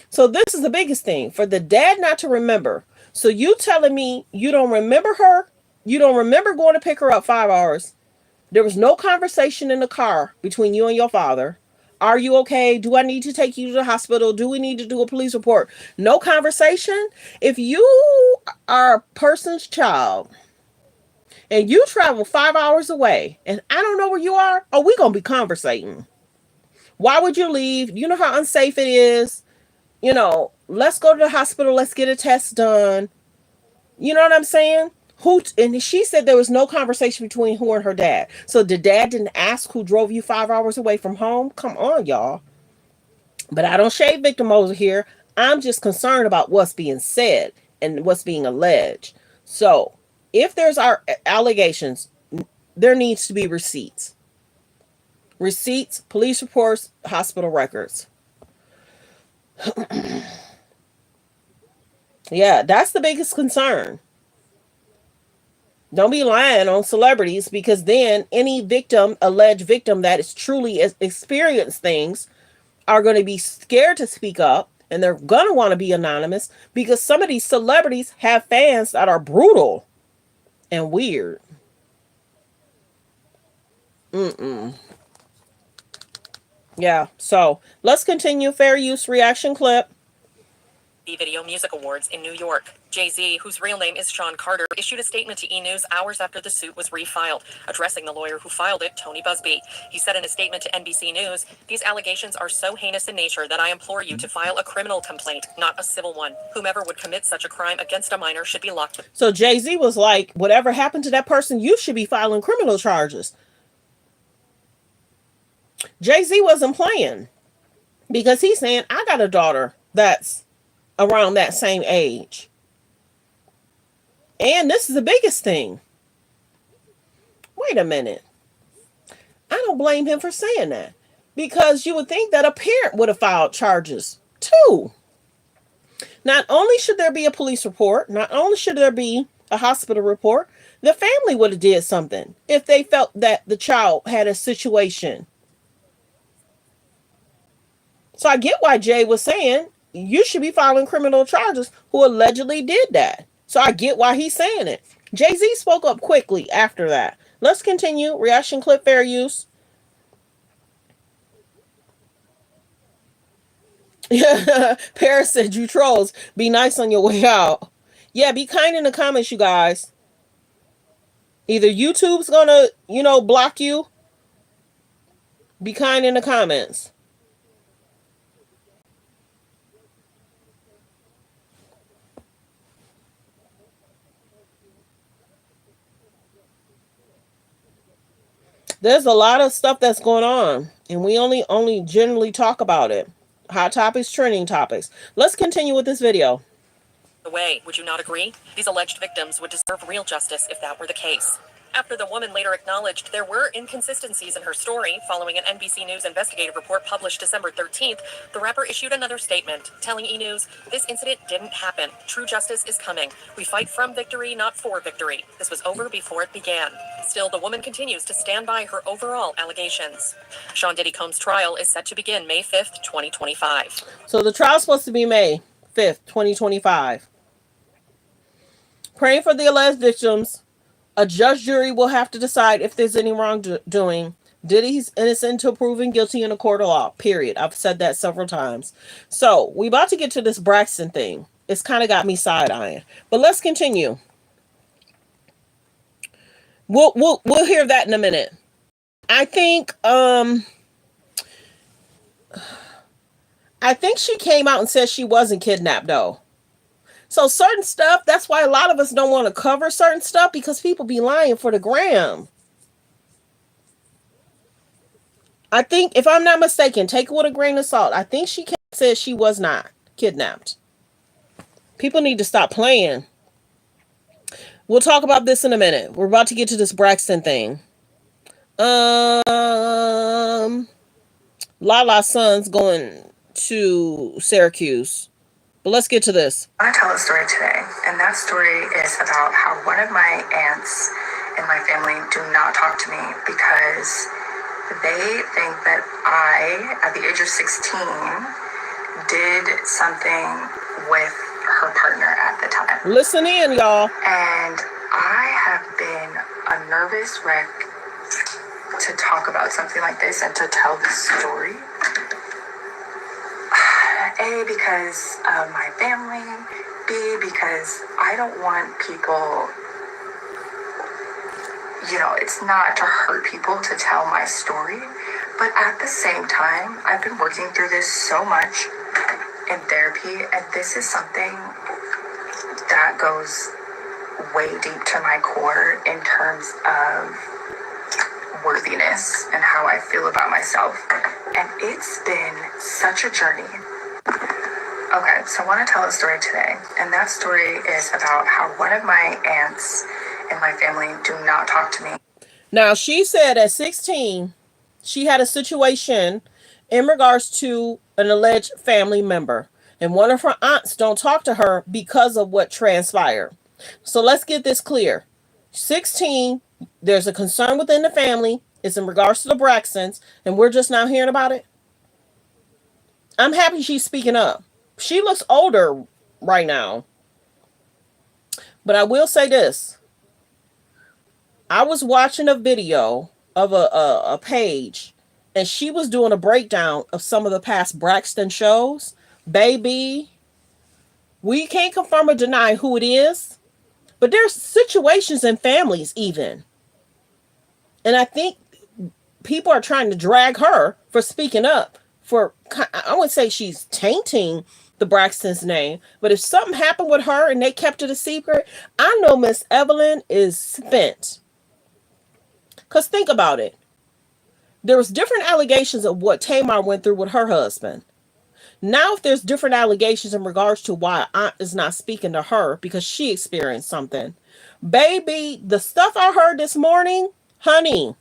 So this is the biggest thing for the dad not to remember. So you telling me you don't remember her? You don't remember going to pick her up 5 hours? There was no conversation in the car between you and your father. Are you okay? Do I need to take you to the hospital? Do we need to do a police report? No conversation. If you are a person's child and you travel 5 hours away and I don't know where you are, oh, we going to be conversating. Why would you leave? You know how unsafe it is. Let's go to the hospital. Let's get a test done. You know what I'm saying? And she said there was no conversation between who and her dad. So the dad didn't ask who drove you 5 hours away from home. Come on, y'all. But I don't shade victim over here. I'm just concerned about what's being said and what's being alleged. So if there's our allegations, there needs to be receipts. Receipts, police reports, hospital records. Yeah, that's the biggest concern. Don't be lying on celebrities, because then any alleged victim that is truly experienced things are going to be scared to speak up, and they're going to want to be anonymous because some of these celebrities have fans that are brutal and weird. Yeah, so let's continue. Fair use reaction clip. Video Music Awards in New York. Jay-Z, whose real name is Sean Carter, issued a statement to E! News hours after the suit was refiled, addressing the lawyer who filed it, Tony Busby. He said in a statement to NBC News, "These allegations are so heinous in nature that I implore you to file a criminal complaint, not a civil one. Whomever would commit such a crime against a minor should be locked." So Jay-Z was like, whatever happened to that person, you should be filing criminal charges. Jay-Z wasn't playing, because he's saying, I got a daughter that's around that same age. And this is the biggest thing. Wait a minute. I don't blame him for saying that, because you would think that a parent would have filed charges too. Not only should there be a police report, not only should there be a hospital report, the family would have did something if they felt that the child had a situation. So I get why Jay was saying you should be filing criminal charges who allegedly did that. So I get why he's saying it. Jay-Z spoke up quickly after that. Let's continue. Reaction clip, fair use. Paris said, you trolls, be nice on your way out. Yeah, be kind in the comments, you guys. Either YouTube's gonna, block you. Be kind in the comments. There's a lot of stuff that's going on, and we only generally talk about it. Hot topics, trending topics. Let's continue with this video. Way, would you not agree? These alleged victims would deserve real justice if that were the case. After the woman later acknowledged there were inconsistencies in her story following an NBC News investigative report published December 13th, the rapper issued another statement telling E! News, "This incident didn't happen. True justice is coming. We fight from victory, not for victory. This was over before it began." Still, the woman continues to stand by her overall allegations. Sean Diddy Combs' trial is set to begin May 5th, 2025. So the trial's supposed to be May 5th, 2025. Praying for the alleged victims. A judge jury will have to decide if there's any wrongdoing. Diddy's innocent until proven guilty in a court of law. Period. I've said that several times. So we about to get to this Braxton thing. It's kind of got me side eyeing. But let's continue. We'll hear that in a minute. I think she came out and said she wasn't kidnapped though. So certain stuff, that's why a lot of us don't want to cover certain stuff, because people be lying for the gram. I think, if I'm not mistaken, take it with a grain of salt, I think she said she was not kidnapped. People need to stop playing. We'll talk about this in a minute. We're about to get to this Braxton thing. Lala's son's going to Syracuse. But let's get to this. I want to tell a story today, and that story is about how one of my aunts in my family do not talk to me because they think that I, at the age of 16, did something with her partner at the time. Listen in, y'all. And I have been a nervous wreck to talk about something like this and to tell this story. A, because of my family. B, because I don't want people, it's not to hurt people to tell my story. But at the same time, I've been working through this so much in therapy, and this is something that goes way deep to my core in terms of worthiness and how I feel about myself. And it's been such a journey. Okay, so I want to tell a story today, and that story is about how one of my aunts in my family do not talk to me. Now, she said at 16, she had a situation in regards to an alleged family member, and one of her aunts don't talk to her because of what transpired. So let's get this clear. 16, there's a concern within the family. It's in regards to the Braxtons, and we're just now hearing about it. I'm happy she's speaking up. She looks older right now. But I will say this. I was watching a video of a page, and she was doing a breakdown of some of the past Braxton shows. Baby, we can't confirm or deny who it is, but there's situations in families even. And I think people are trying to drag her for speaking up. I would say she's tainting the Braxton's name, but if something happened with her and they kept it a secret, I know Miss Evelyn is spent. Because think about it. There was different allegations of what Tamar went through with her husband. Now, if there's different allegations in regards to why aunt is not speaking to her because she experienced something. Baby, the stuff I heard this morning, honey.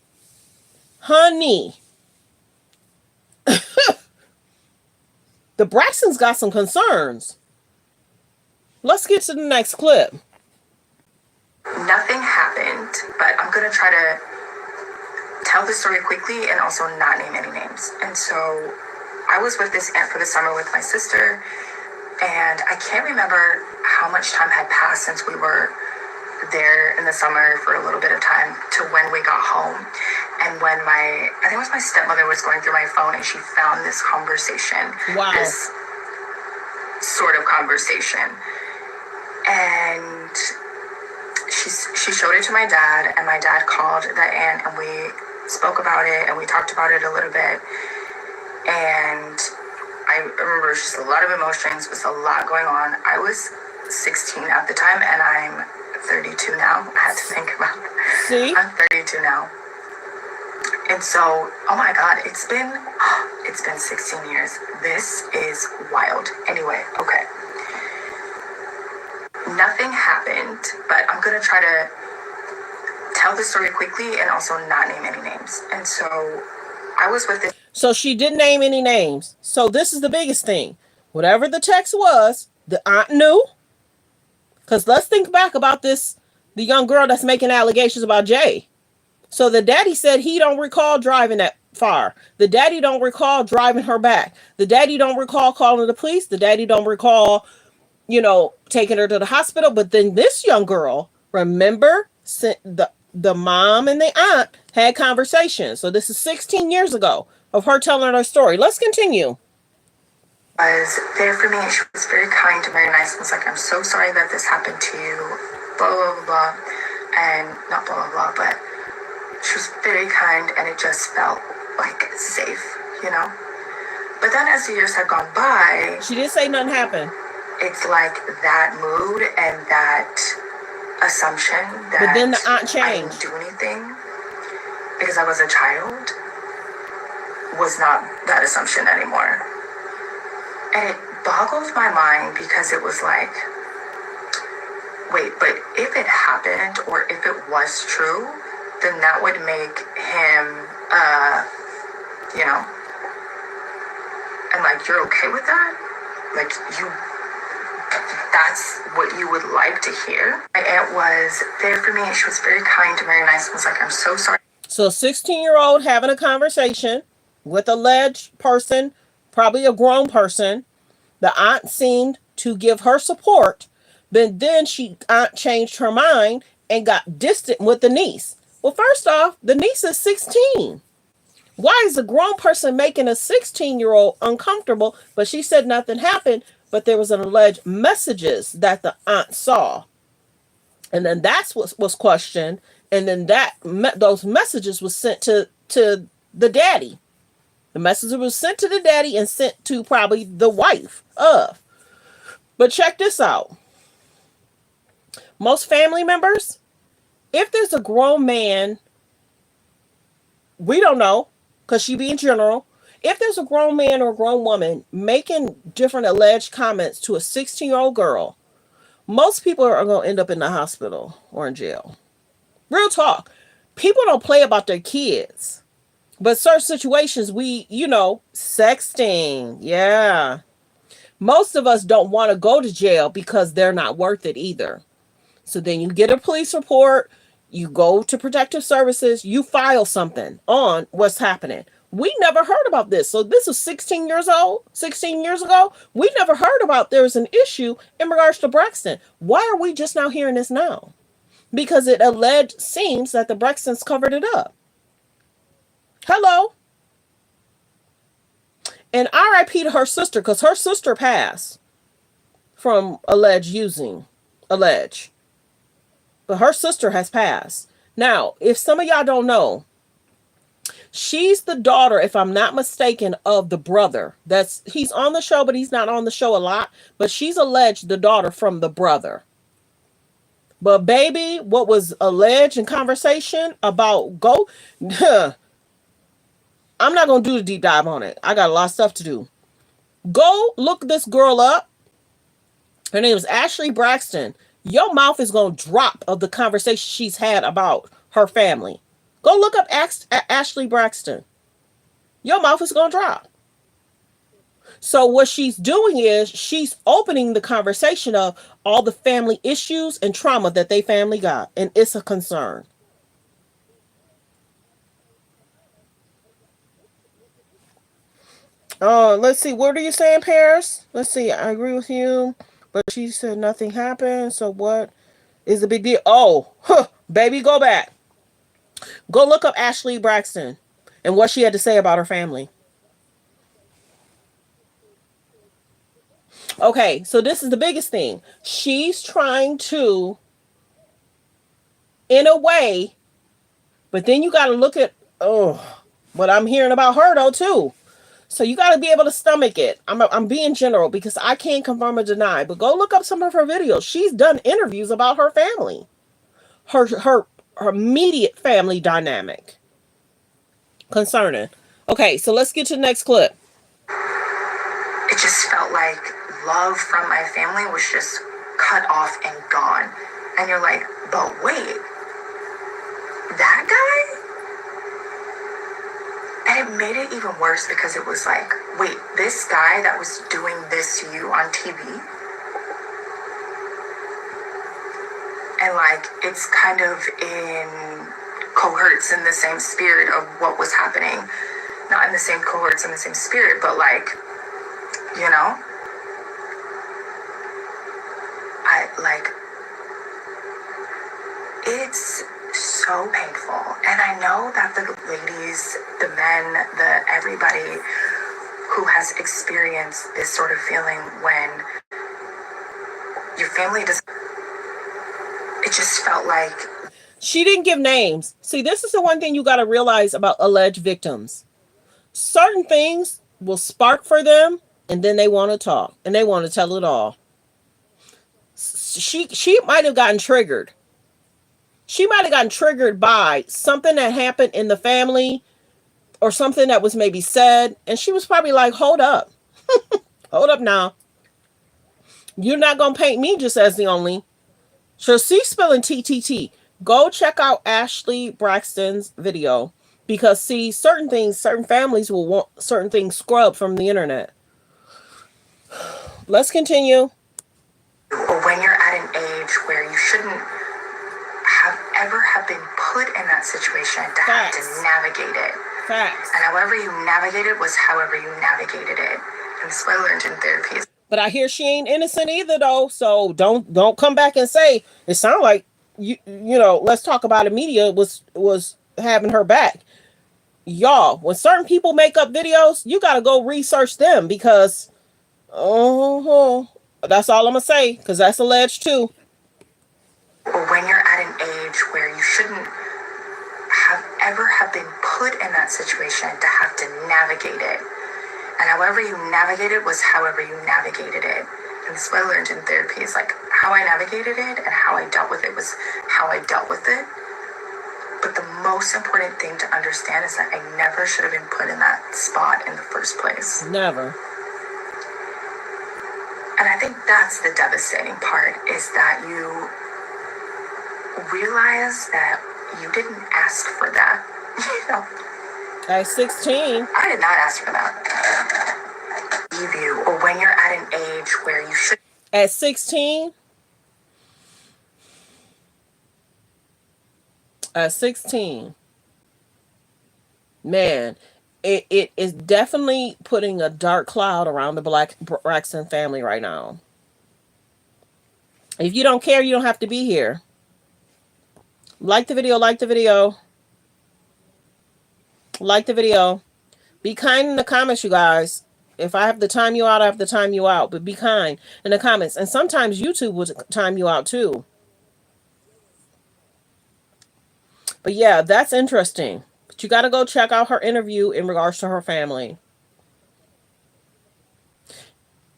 The Braxtons got some concerns. Let's get to the next clip. Nothing happened, but I'm going to try to tell the story quickly and also not name any names. And so I was with this aunt for the summer with my sister, and I can't remember how much time had passed since we were there in the summer for a little bit of time to when we got home. And when I think it was my stepmother was going through my phone and she found this conversation. Wow. This sort of conversation. And she showed it to my dad, and my dad called that aunt, and we spoke about it and we talked about it a little bit. And I remember just a lot of emotions, was a lot going on. I was 16 at the time, and I'm 32 now. I had to think about it. See? I'm 32 now. And so, oh my God, it's been 16 years. This is wild. Anyway, okay. Nothing happened, but I'm going to try to tell the story quickly and also not name any names. And so I was with this. So she didn't name any names. So this is the biggest thing. Whatever the text was, the aunt knew. Because let's think back about this, the young girl that's making allegations about Jay. So the daddy said he don't recall driving that far. The daddy don't recall driving her back. The daddy don't recall calling the police. The daddy don't recall, taking her to the hospital. But then this young girl, remember, the the mom and the aunt had conversations. So this is 16 years ago of her telling her story. Let's continue. Was there for me. She was very kind and very nice. And was like, I'm so sorry that this happened to you. Blah, blah, blah, blah. And not blah, blah, blah, but she was very kind and it just felt like safe, you know? But then as the years had gone by, she didn't say nothing happened. It's like that mood and that assumption that but then the aunt changed. I didn't do anything because I was a child was not that assumption anymore. And it boggled my mind because it was like, wait, but if it happened or if it was true, then that would make him, you know, and like, you're okay with that? Like, that's what you would like to hear? My aunt was there for me and she was very kind and very nice and was like, I'm so sorry. So a 16-year-old having a conversation with alleged person, probably a grown person. The aunt seemed to give her support, but then aunt changed her mind and got distant with the niece. Well, first off, the niece is 16. Why is a grown person making a 16-year-old uncomfortable? But she said nothing happened, but there was an alleged messages that the aunt saw. And then that's what was questioned. And then those messages was sent to the daddy. The message was sent to the daddy and sent to probably the wife of. But check this out. Most family members, if there's a grown man, we don't know, because she be in general. If there's a grown man or a grown woman making different alleged comments to a 16-year-old girl, most people are going to end up in the hospital or in jail. Real talk. People don't play about their kids. But certain situations, sexting. Yeah. Most of us don't want to go to jail because they're not worth it either. So then you get a police report, you go to protective services, you file something on what's happening. We never heard about this. So this was 16 years ago. We never heard about there's an issue in regards to Braxton. Why are we just now hearing this now? Because it alleged seems that the Braxtons covered it up. Hello. And RIP to her sister, because her sister passed from alleged. But her sister has passed. Now, if some of y'all don't know, she's the daughter, if I'm not mistaken, of the brother. He's on the show, but he's not on the show a lot. But she's alleged the daughter from the brother. But baby, what was alleged in conversation about I'm not going to do the deep dive on it. I got a lot of stuff to do. Go look this girl up. Her name is Ashlee Braxton. Your mouth is going to drop of the conversation she's had about her family. Go look up Ashlee Braxton. Your mouth is going to drop. So what she's doing is she's opening the conversation of all the family issues and trauma that they family got. And it's a concern. Let's see. What are you saying, Paris? Let's see. I agree with you. But she said nothing happened. So what is the big deal? Oh, baby, go back. Go look up Ashlee Braxton and what she had to say about her family. Okay, so this is the biggest thing. She's trying to, in a way, but then you got to look at, what I'm hearing about her though too. So you got to be able to stomach it. I'm being general because I can't confirm or deny, but go look up some of her videos. She's done interviews about her family, her immediate family dynamic concerning. Okay, so let's get to the next clip. It just felt like love from my family was just cut off and gone. And you're like, but wait, that guy? And it made it even worse because it was like, wait, this guy that was doing this to you on TV? And like, it's kind of cohorts in the same spirit of what was happening. Not in the same cohorts, in the same spirit, but like, you know? It's so painful. And I know that the ladies, the men, everybody who has experienced this sort of feeling when your family does, it just felt like. She didn't give names. See, this is the one thing you got to realize about alleged victims. Certain things will spark for them, and then they want to talk and they want to tell it all. She might have gotten triggered. She might have gotten triggered by something that happened in the family or something that was maybe said, and she was probably like, hold up. Hold up now. You're not going to paint me just as the only. So she's spilling TTT. Go check out Ashlee Braxton's video, because see, certain things, certain families will want certain things scrubbed from the internet. Let's continue. Or when you're at an age where you shouldn't have been put in that situation to have to navigate it. Facts. And however you navigated was however you navigated it. And this is what I learned in therapy. But I hear she ain't innocent either, though. So don't come back and say it sounds like you know. Let's talk about it. Media was having her back, y'all. When certain people make up videos, you got to go research them, because that's all I'm gonna say, because that's alleged too. Or when you're at an age where you shouldn't have been put in that situation to have to navigate it. And however you navigated was however you navigated it. And this is what I learned in therapy, is like how I navigated it and how I dealt with it was how I dealt with it. But the most important thing to understand is that I never should have been put in that spot in the first place. Never. And I think that's the devastating part, is that you realize that you didn't ask for that. You know? At 16. I did not ask for that. Leave you, or when you're at an age where you should. At 16. At 16. Man, it is definitely putting a dark cloud around the Braxton family right now. If you don't care, you don't have to be here. Like the video, like the video. Like the video. Be kind in the comments, you guys. If I have to time you out, I have to time you out. But be kind in the comments. And sometimes YouTube will time you out too. But yeah, that's interesting. But you got to go check out her interview in regards to her family.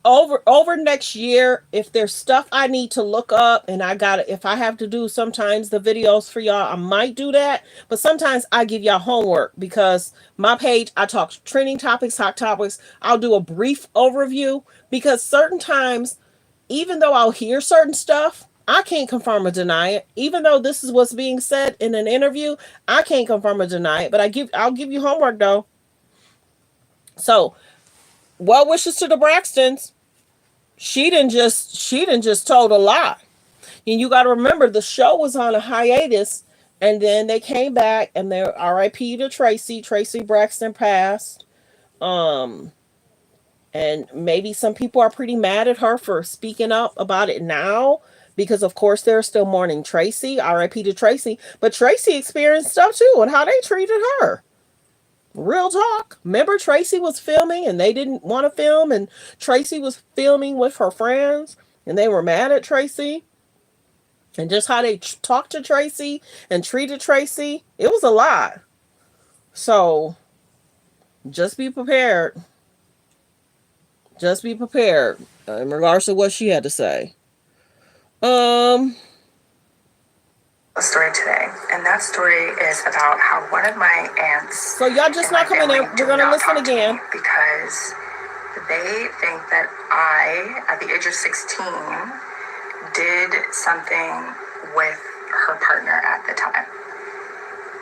Over next year, if there's stuff I need to look up, and if I have to do sometimes the videos for y'all, I might do that. But sometimes I give y'all homework, because my page, I talk trending topics, hot topics. I'll do a brief overview, because certain times, even though I'll hear certain stuff, I can't confirm or deny it. Even though this is what's being said in an interview, I can't confirm or deny it. But I'll give you homework though. So, well wishes to the Braxtons. She didn't just told a lie. And you got to remember, the show was on a hiatus, and then they came back, and they're R.I.P. to Tracy. Tracy Braxton passed. And maybe some people are pretty mad at her for speaking up about it now, because of course they're still mourning Tracy. R.I.P. to Tracy. But Tracy experienced stuff too, and how they treated her. Real talk. Remember, Tracy was filming and they didn't want to film, and Tracy was filming with her friends, and they were mad at Tracy, and just how they talked to Tracy and treated Tracy. It was a lot. So just be prepared. Just be prepared in regards to what she had to say. Story today, and that story is about how one of my aunts. So y'all just not coming in. We're gonna listen again, because they think that I, at the age of 16, did something with her partner at the time,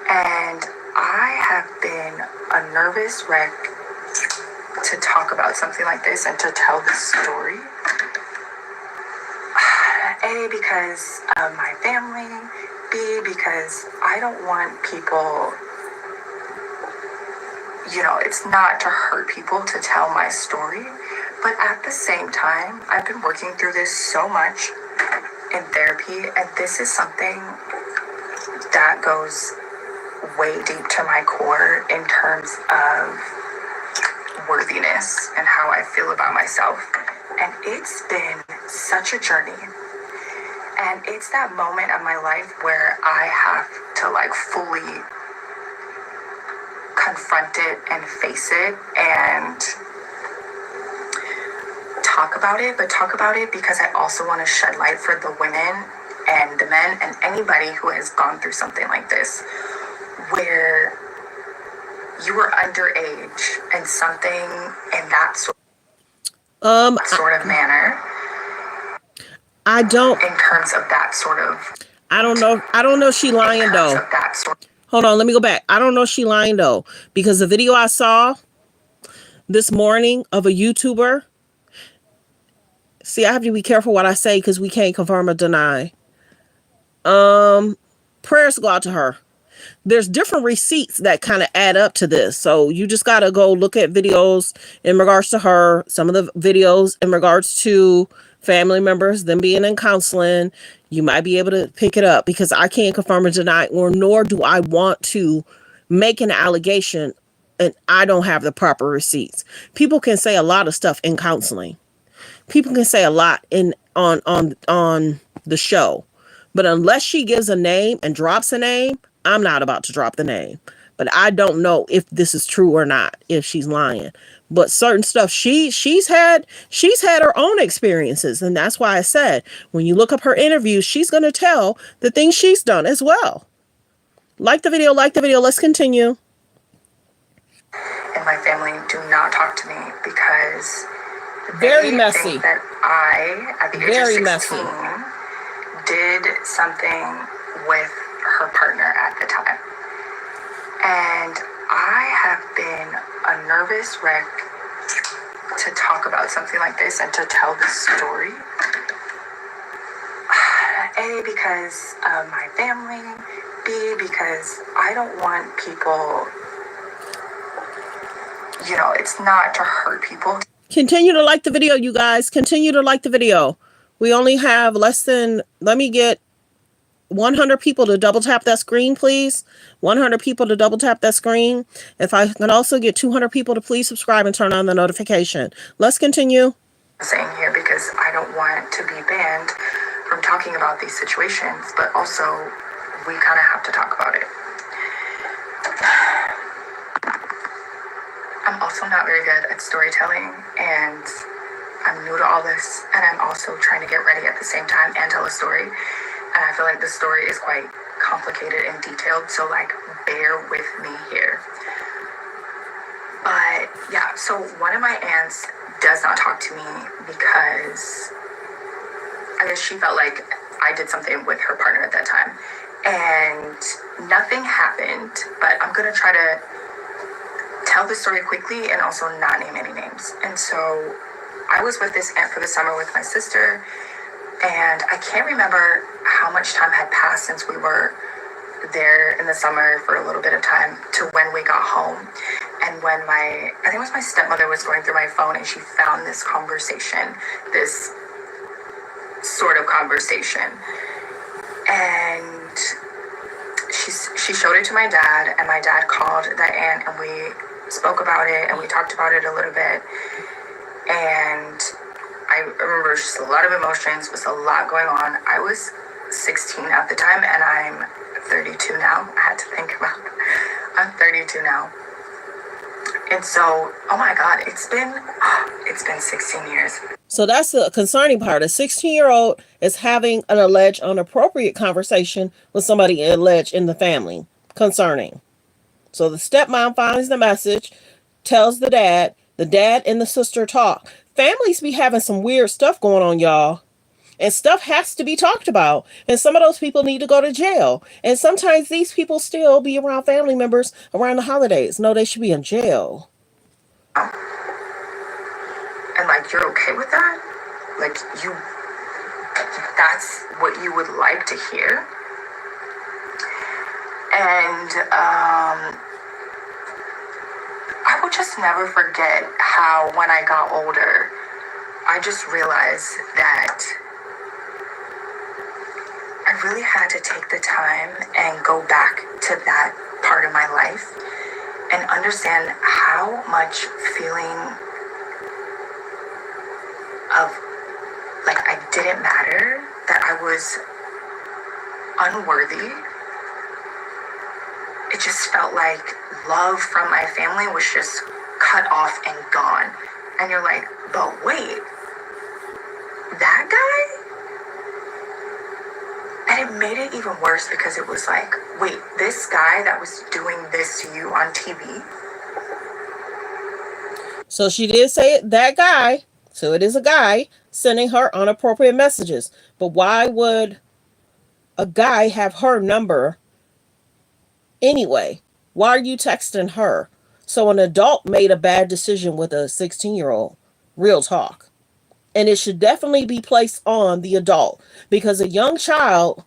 and I have been a nervous wreck to talk about something like this and to tell this story. A, because of my family. B, because I don't want people, it's not to hurt people to tell my story. But at the same time, I've been working through this so much in therapy, and this is something that goes way deep to my core in terms of worthiness and how I feel about myself. And it's been such a journey. And it's that moment of my life where I have to like fully confront it and face it and talk about it, but talk about it because I also want to shed light for the women and the men and anybody who has gone through something like this, where you were underage and something in that sort of manner. I don't. In terms of that sort of. I don't know. I don't know. She lying though. Hold on. Let me go back. I don't know. She lying though, because the video I saw this morning of a YouTuber. See, I have to be careful what I say because we can't confirm or deny. Prayers go out to her. There's different receipts that kind of add up to this. So you just got to go look at videos in regards to her, some of the videos in regards to family members, them being in counseling. You might be able to pick it up because I can't confirm or deny, or nor do I want to make an allegation and I don't have the proper receipts. People can say a lot of stuff in counseling. People can say a lot on the show. But unless she gives a name and drops a name, I'm not about to drop the name. But I don't know if this is true or not, if she's lying. But certain stuff she's had her own experiences. And that's why I said, when you look up her interviews, she's going to tell the things she's done as well. Like the video. Let's continue. And my family do not talk to me because very they messy. think that I, at the age of 16, did something with her partner at the time. And I have been a nervous wreck to talk about something like this and to tell this story. A, because of my family. B, because I don't want people, it's not to hurt people. Continue to like the video, you guys. Continue to like the video. We only have let me get 100 people to double tap that screen, please. 100 people to double tap that screen. If I can also get 200 people to please subscribe and turn on the notification. Let's continue. Saying here because I don't want to be banned from talking about these situations, but also we kind of have to talk about it. I'm also not very good at storytelling, and I'm new to all this, and I'm also trying to get ready at the same time and tell a story. And I feel like the story is quite complicated and detailed, so bear with me here. But yeah, so one of my aunts does not talk to me because I guess she felt like I did something with her partner at that time. And nothing happened, but I'm going to try to tell the story quickly and also not name any names. And so I was with this aunt for the summer with my sister, and I can't remember how much time had passed since we were there in the summer for a little bit of time to when we got home. And when I think it was my stepmother was going through my phone and she found this conversation, this sort of conversation. And she showed it to my dad, and my dad called that aunt, and we spoke about it, and we talked about it a little bit. And I remember just a lot of emotions, was a lot going on. I was 16 at the time, and I'm 32 now. I had to think about it. I'm 32 now. And so, oh my God, it's been 16 years. So that's the concerning part. A 16-year-old is having an alleged inappropriate conversation with somebody alleged in the family. Concerning. So the stepmom finds the message, tells the dad and the sister talk. Families be having some weird stuff going on, y'all. And stuff has to be talked about. And some of those people need to go to jail. And sometimes these people still be around family members around the holidays. No, they should be in jail. And you're okay with that? That's what you would like to hear? And I will just never forget how when I got older, I just realized that I really had to take the time and go back to that part of my life and understand how much feeling of like I didn't matter, that I was unworthy. It just felt like love from my family was just cut off and gone. And you're like, but wait, that guy? And it made it even worse because it was like, wait, this guy that was doing this to you on TV? So she did say it, that guy. So it is a guy sending her inappropriate messages. But why would a guy have her number anyway? Why are you texting her? So an adult made a bad decision with a 16-year-old. Real talk. And it should definitely be placed on the adult, because a young child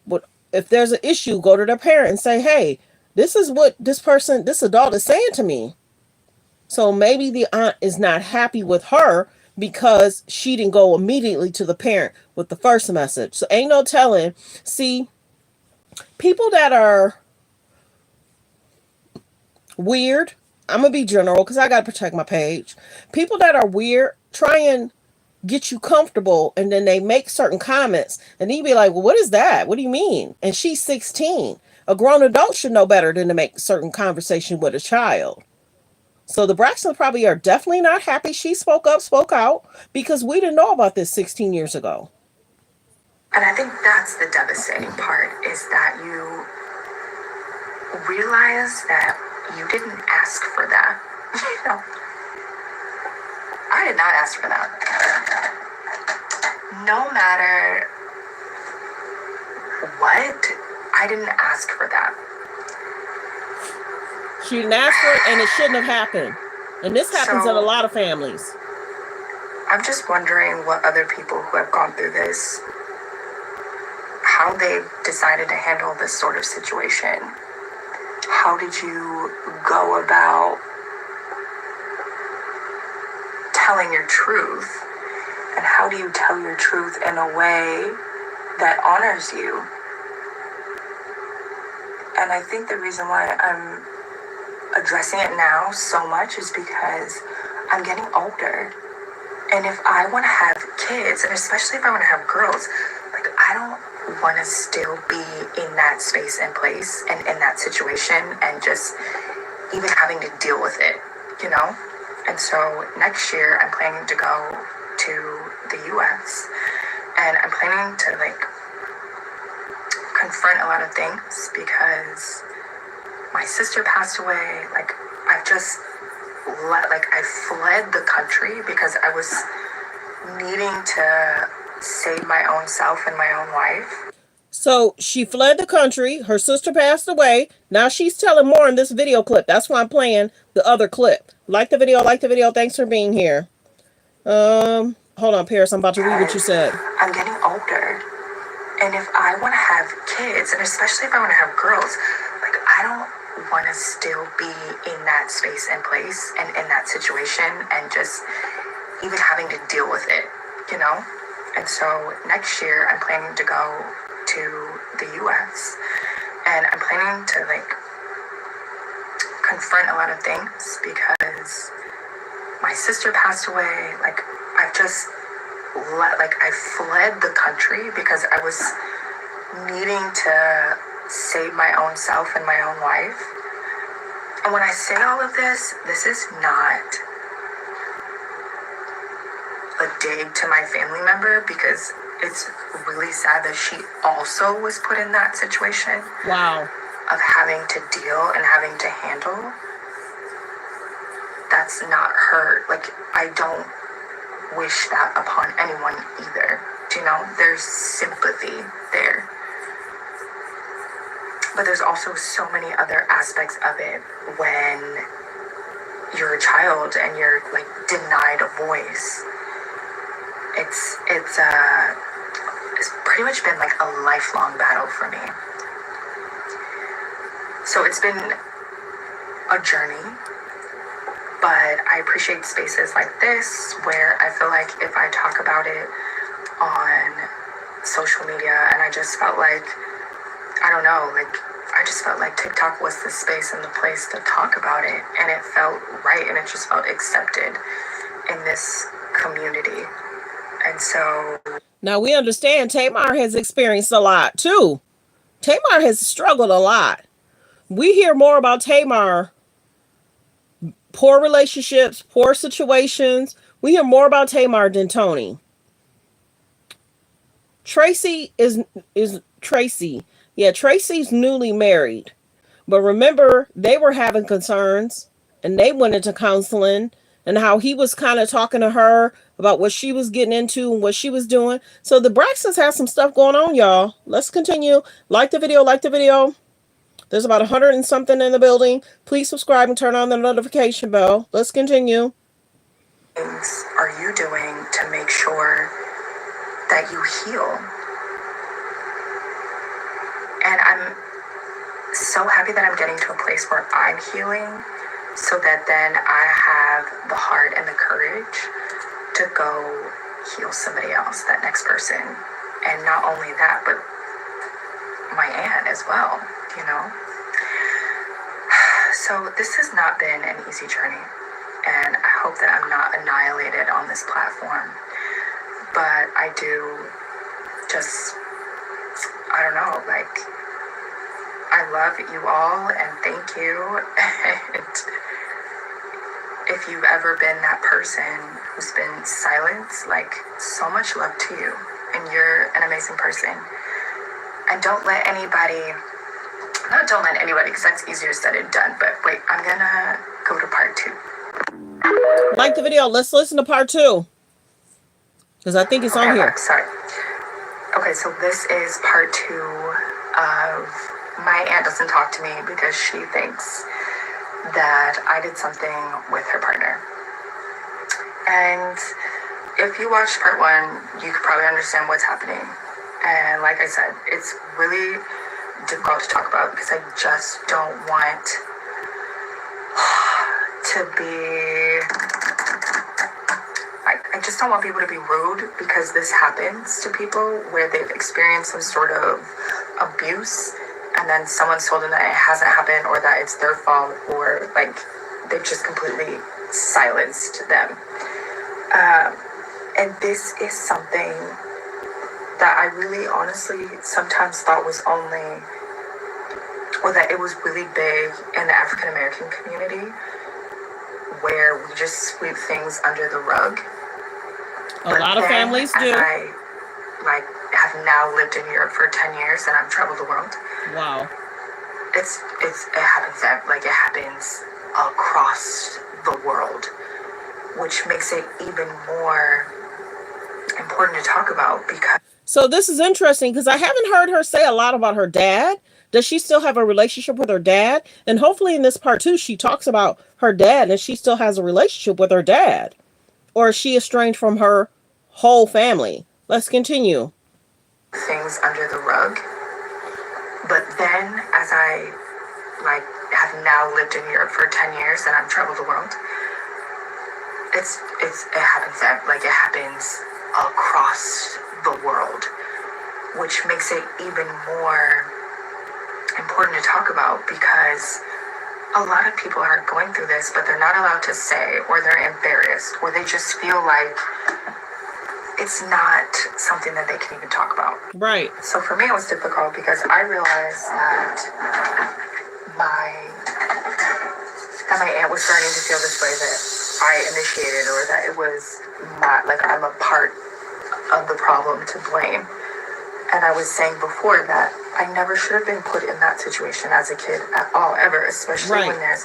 would, if there's an issue, go to their parent and say, hey, this is what this adult is saying to me. So maybe the aunt is not happy with her because she didn't go immediately to the parent with the first message. So ain't no telling. See, people that are weird, I'm going to be general because I got to protect my page. People that are weird try and get you comfortable, and then they make certain comments and then you be like, well, what is that? What do you mean? And she's 16. A grown adult should know better than to make certain conversation with a child. So the Braxtons probably are definitely not happy she spoke up, spoke out, because we didn't know about this 16 years ago. And I think that's the devastating part, is that you realize that you didn't ask for that. You know, I did not ask for that. No matter what, I didn't ask for that. She didn't ask for it, and it shouldn't have happened. And this happens in a lot of families. I'm just wondering what other people who have gone through this, how they've decided to handle this sort of situation. How did you go about telling your truth? And how do you tell your truth in a way that honors you? And I think the reason why I'm addressing it now so much is because I'm getting older. And if I want to have kids, and especially if I want to have girls, like, I don't want to still be in that space and place and in that situation and just even having to deal with it, you know? And so next year I'm planning to go to the US, and I'm planning to like confront a lot of things because my sister passed away. Like, I've just I fled the country because I was needing to save my own self and my own life. So she fled the country. Her sister passed away. Now she's telling more in this video clip. That's why I'm playing the other clip. Like the video, like the video. Thanks for being here. Hold on, Paris. I'm about to read what you said. I'm getting older. And if I want to have kids, and especially if I want to have girls, like, I don't want to still be in that space and place and in that situation and just even having to deal with it, you know? And so next year I'm planning to go to the US, and I'm planning to like confront a lot of things because my sister passed away. Like, I've just I fled the country because I was needing to save my own self and my own life. And when I say all of this, this is not a dig to my family member, because it's really sad that she also was put in that situation. Wow. Of having to deal and having to handle. That's not her. Like, I don't wish that upon anyone either. You know, there's sympathy there. But there's also so many other aspects of it when you're a child and you're like denied a voice. It's pretty much been like a lifelong battle for me. So it's been a journey, but I appreciate spaces like this where I feel like if I talk about it on social media, and I just felt like, I don't know, like, I just felt like TikTok was the space and the place to talk about it, and it felt right, and it just felt accepted in this community. And so now we understand Tamar has experienced a lot too. Tamar has struggled a lot. We hear more about Tamar, poor relationships, poor situations. We hear more about Tamar than Tony. Tracy is Tracy. Yeah, Tracy's newly married. But remember, they were having concerns and they went into counseling, and how he was kind of talking to her about what she was getting into and what she was doing. So the Braxtons have some stuff going on, y'all. Let's continue. Like the video, like the video. There's about 100 and something in the building. Please subscribe and turn on the notification bell. Let's continue. things are you doing to make sure that you heal? And I'm so happy that I'm getting to a place where I'm healing, so that then I have the heart and the courage to go heal somebody else, that next person. And not only that, but my aunt as well, you know? So this has not been an easy journey, and I hope that I'm not annihilated on this platform. But I do just, I don't know, like, I love you all and thank you. And if you've ever been that person who's been silenced, like, so much love to you. And you're an amazing person. And don't let anybody, because that's easier said than done. But wait, I'm gonna go to part 2. Like the video. Let's listen to part 2. Because I think it's on here. Sorry. Okay, so this is part 2 of my aunt doesn't talk to me because she thinks that I did something with her partner. And if you watched part 1, you could probably understand what's happening. And like I said, it's really difficult to talk about because I just don't want to be... I just don't want people to be rude, because this happens to people where they've experienced some sort of abuse, and then someone's told them that it hasn't happened or that it's their fault, or like they've just completely silenced them. And this is something that I really honestly sometimes thought was only, or that it was really big in the African American community, where we just sweep things under the rug. A lot of families do. I have now lived in Europe for 10 years and I've traveled the world. Wow. It happens across the world, which makes it even more important to talk about. Because so this is interesting, because I haven't heard her say a lot about her dad. Does she still have a relationship with her dad? And hopefully in this part 2, she talks about her dad and she still has a relationship with her dad. Or is she estranged from her whole family? Let's continue. Things under the rug. But then, as I have now lived in Europe for 10 years and I've traveled the world, it happens across the world, which makes it even more important to talk about, because a lot of people are going through this, but they're not allowed to say, or they're embarrassed, or they just feel like it's not something that they can even talk about. Right. So for me, it was difficult because I realized that my aunt was starting to feel this way, that I initiated, or that it was not, like, I'm a part of the problem to blame. And I was saying before that I never should have been put in that situation as a kid at all, ever, especially when there's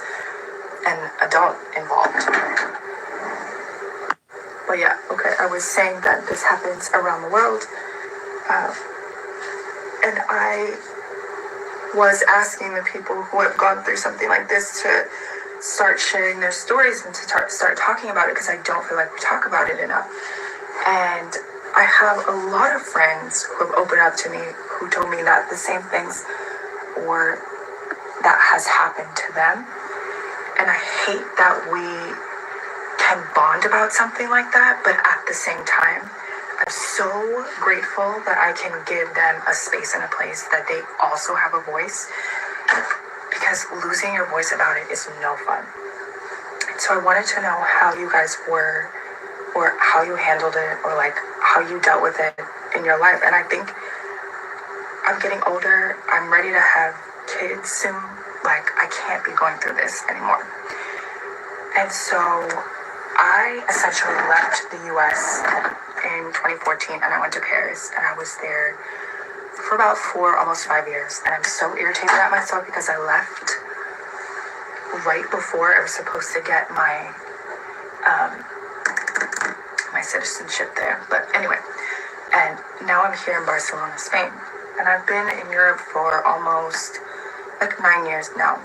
an adult involved. But yeah, okay, I was saying that this happens around the world. And I was asking the people who have gone through something like this to start sharing their stories and to start talking about it, because I don't feel like we talk about it enough. And I have a lot of friends who have opened up to me, who told me that the same things, or that has happened to them. And I hate that we can bond about something like that, but at the same time, I I'm so grateful that I can give them a space and a place that they also have a voice, because losing your voice about it is no fun. So I wanted to know how you guys were, or how you handled it, or like how you dealt with it in your life. And I think I'm getting older. I'm ready to have kids soon. Like, I can't be going through this anymore. And so I essentially left the US in 2014 and I went to Paris, and I was there for about 4, almost 5 years. And I'm so irritated at myself because I left right before I was supposed to get my citizenship there. But anyway, and now I'm here in Barcelona, Spain. And I've been in Europe for almost like 9 years now.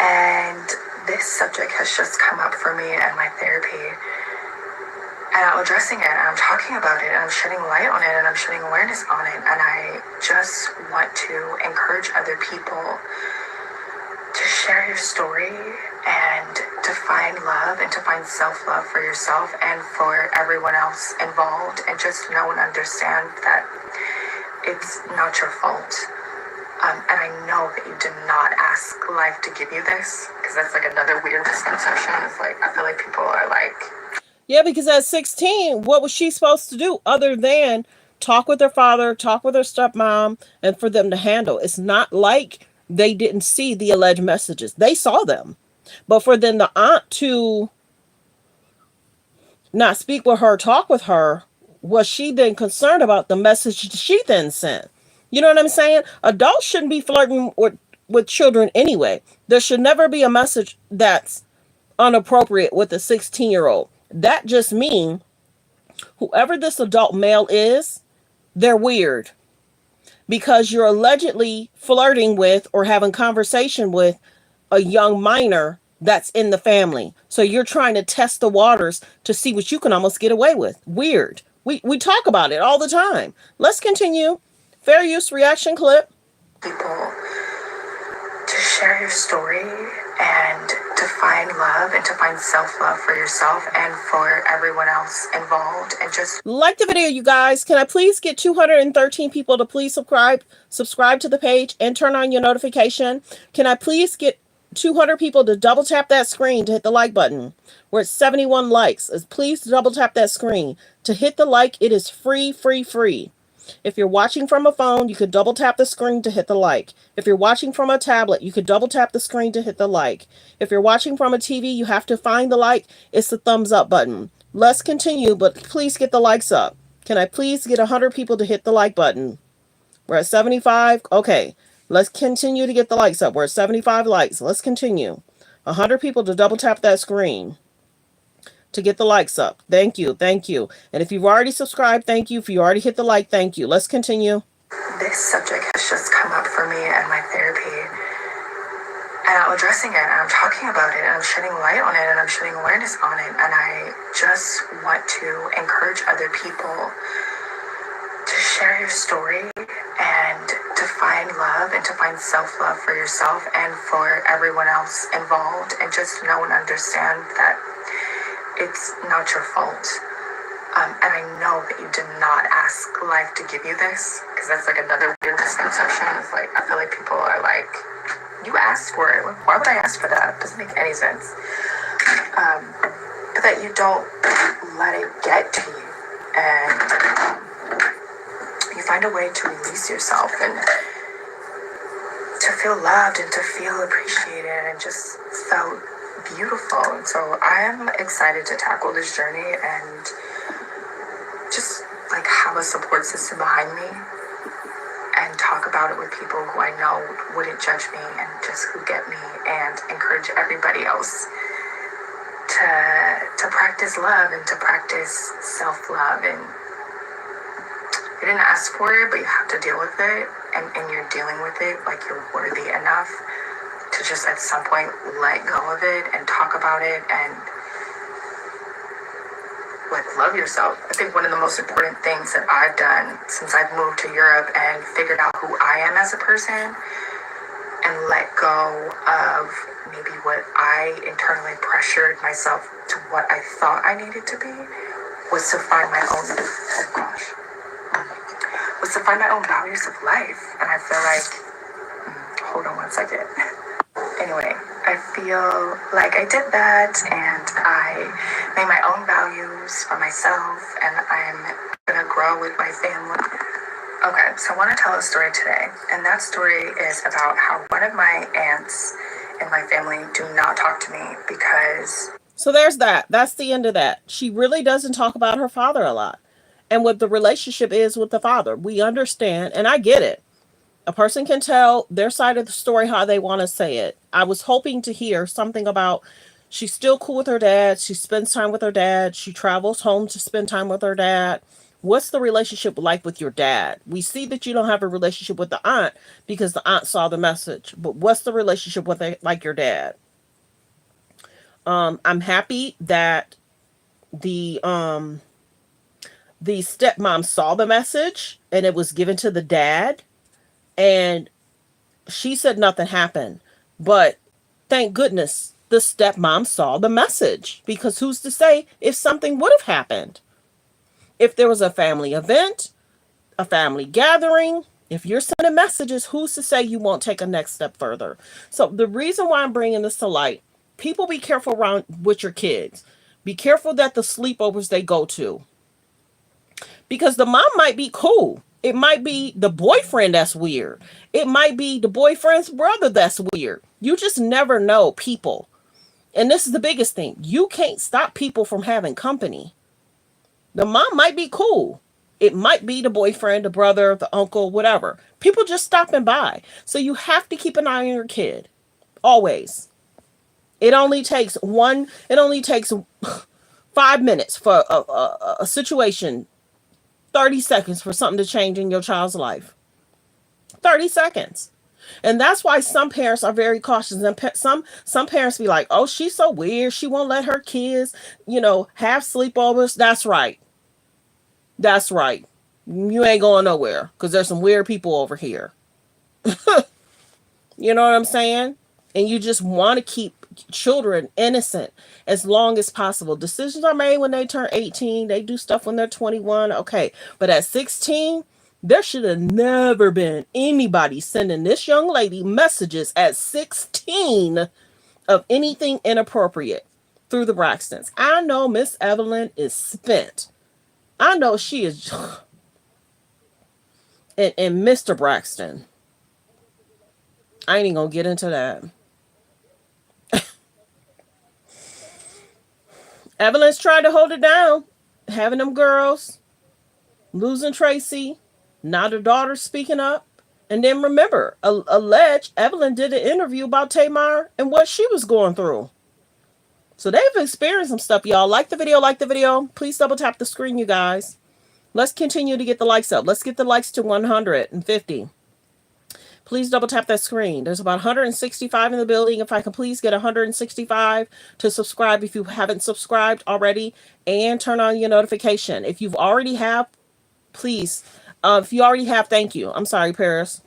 And this subject has just come up for me in my therapy. And I'm addressing it, and I'm talking about it, and I'm shedding light on it, and I'm shedding awareness on it. And I just want to encourage other people to share your story and to find love and to find self-love for yourself and for everyone else involved, and just know and understand that it's not your fault. And I know that you did not ask life to give you this, because that's like another weird misconception. It's like, I feel like people are like... Yeah, because at 16, what was she supposed to do other than talk with her father, talk with her stepmom, and for them to handle? It's not like they didn't see the alleged messages. They saw them. But for then the aunt to not speak with her, talk with her, was she then concerned about the message she then sent? You know what I'm saying? Adults shouldn't be flirting with children anyway. There should never be a message that's inappropriate with a 16-year-old. That just means whoever this adult male is, they're weird, because you're allegedly flirting with or having conversation with a young minor that's in the family. So you're trying to test the waters to see what you can almost get away with. Weird. We talk about it all the time. Let's continue. Fair use reaction clip. People to share your story and to find love and to find self-love for yourself and for everyone else involved, and just like the video, you guys. Can I please get 213 people to please subscribe to the page and turn on your notification? Can I please get 200 people to double tap that screen to hit the like button? We're at 71 likes. Please double tap that screen to hit the like. It is free. If you're watching from a phone, you could double tap the screen to hit the like. If you're watching from a tablet, you could double tap the screen to hit the like. If you're watching from a TV, you have to find the like. It's the thumbs up button. Let's continue, but please get the likes up. Can I please get 100 people to hit the like button? We're at 75. Okay, let's continue to get the likes up. We're at 75 likes. Let's continue. 100 people to double tap that screen to get the likes up. Thank you. And if you've already subscribed, thank you. If you already hit the like, thank you. Let's continue. this subject has just come up for me in my therapy. And I'm addressing it, and I'm talking about it, and I'm shedding light on it, and I'm shedding awareness on it. And I just want to encourage other people to share your story and to find love and to find self-love for yourself and for everyone else involved, and just know and understand that it's not your fault. And I know that you did not ask life to give you this, because that's like another weird misconception. It's like, I feel like people are like, you asked for it. Why would I ask for that? It doesn't make any sense. But that you don't let it get to you, and you find a way to release yourself and to feel loved and to feel appreciated and just felt beautiful. And so I am excited to tackle this journey and just like have a support system behind me and talk about it with people who I know wouldn't judge me and just who get me, and encourage everybody else to practice love and to practice self-love. And you didn't ask for it, but you have to deal with it, and you're dealing with it like you're worthy enough to just at some point let go of it and talk about it and like love yourself. I think one of the most important things that I've done since I've moved to Europe and figured out who I am as a person and let go of maybe what I internally pressured myself to what I thought I needed to be, was to find my own, oh gosh, was to find my own values of life. And I feel like, hold on one second. Anyway, I feel like I did that and I made my own values for myself and I'm gonna grow with my family. Okay, so I want to tell a story today, and that story is about how one of my aunts in my family do not talk to me because... So there's that. That's the end of that. She really doesn't talk about her father a lot and what the relationship is with the father. We understand, and I get it. A person can tell their side of the story how they want to say it. I was hoping to hear something about she's still cool with her dad. She spends time with her dad. She travels home to spend time with her dad. What's the relationship like with your dad? We see that you don't have a relationship with the aunt because the aunt saw the message. But what's the relationship with like your dad? I'm happy that the stepmom saw the message and it was given to the dad, and she said nothing happened. But thank goodness the stepmom saw the message, because who's to say if something would have happened? If there was a family event, a family gathering, if you're sending messages, who's to say you won't take a next step further? So the reason why I'm bringing this to light, people be careful around with your kids. Be careful that the sleepovers they go to, because the mom might be cool. It might be the boyfriend that's weird. It might be the boyfriend's brother that's weird. You just never know people. And this is the biggest thing. You can't stop people from having company. The mom might be cool. It might be the boyfriend, the brother, the uncle, whatever. People just stopping by. So you have to keep an eye on your kid. Always. It only takes 5 minutes for a situation, 30 seconds for something to change in your child's life. 30 seconds. And that's why some parents are very cautious. And some parents be like, oh, she's so weird. She won't let her kids, have sleepovers. That's right. That's right. You ain't going nowhere because there's some weird people over here. You know what I'm saying? And you just want to keep children innocent as long as possible. Decisions are made when they turn 18. They do stuff when they're 21. Okay. But at 16, there should have never been anybody sending this young lady messages at 16 of anything inappropriate through the Braxtons. I know Miss Evelyn is spent. I know she is. And Mr. Braxton, I ain't even gonna get into that. Evelyn's tried to hold it down, having them girls, losing Tracy, now the daughter speaking up. And then remember, alleged Evelyn did an interview about Tamar and what she was going through. So they've experienced some stuff, y'all. Like the video. Please double tap the screen, you guys. Let's continue to get the likes up. Let's get the likes to 150. Please double tap that screen. There's about 165 in the building. If I can please get 165 to subscribe if you haven't subscribed already, and turn on your notification. If you've already have, please. If you already have, thank you. I'm sorry, Paris.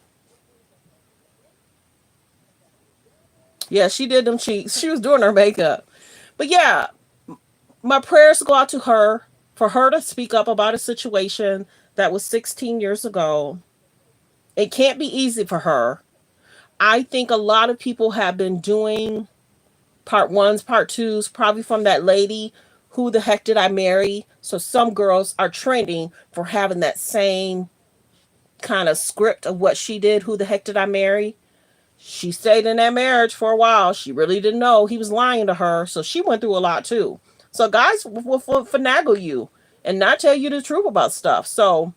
Yeah, she did them cheeks. She was doing her makeup. But yeah, my prayers go out to her for her to speak up about a situation that was 16 years ago. It can't be easy for her. I think a lot of people have been doing part ones, part twos, probably from that lady, Who the Heck Did I Marry? So some girls are trending for having that same kind of script of what she did. Who the heck did I marry? She stayed in that marriage for a while. She really didn't know he was lying to her. So she went through a lot too. So guys will finagle you and not tell you the truth about stuff. So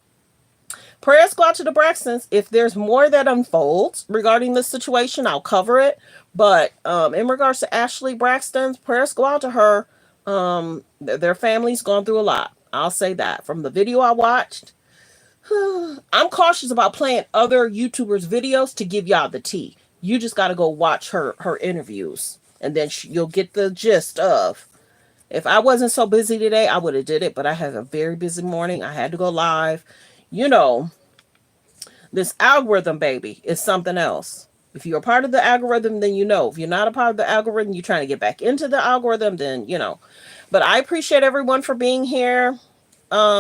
prayers go out to the Braxtons. If there's more that unfolds regarding this situation, I'll cover it. But in regards to Ashlee Braxton, prayers go out to her. Their family's gone through a lot. I'll say that. From the video I watched, I'm cautious about playing other YouTubers' videos to give y'all the tea. You just got to go watch her interviews, and then you'll get the gist of. If I wasn't so busy today, I would have did it, but I had a very busy morning. I had to go live. This algorithm, baby, is something else. If you're a part of the algorithm, then you know. If you're not a part of the algorithm, you're trying to get back into the algorithm, then you know. But I appreciate everyone for being here.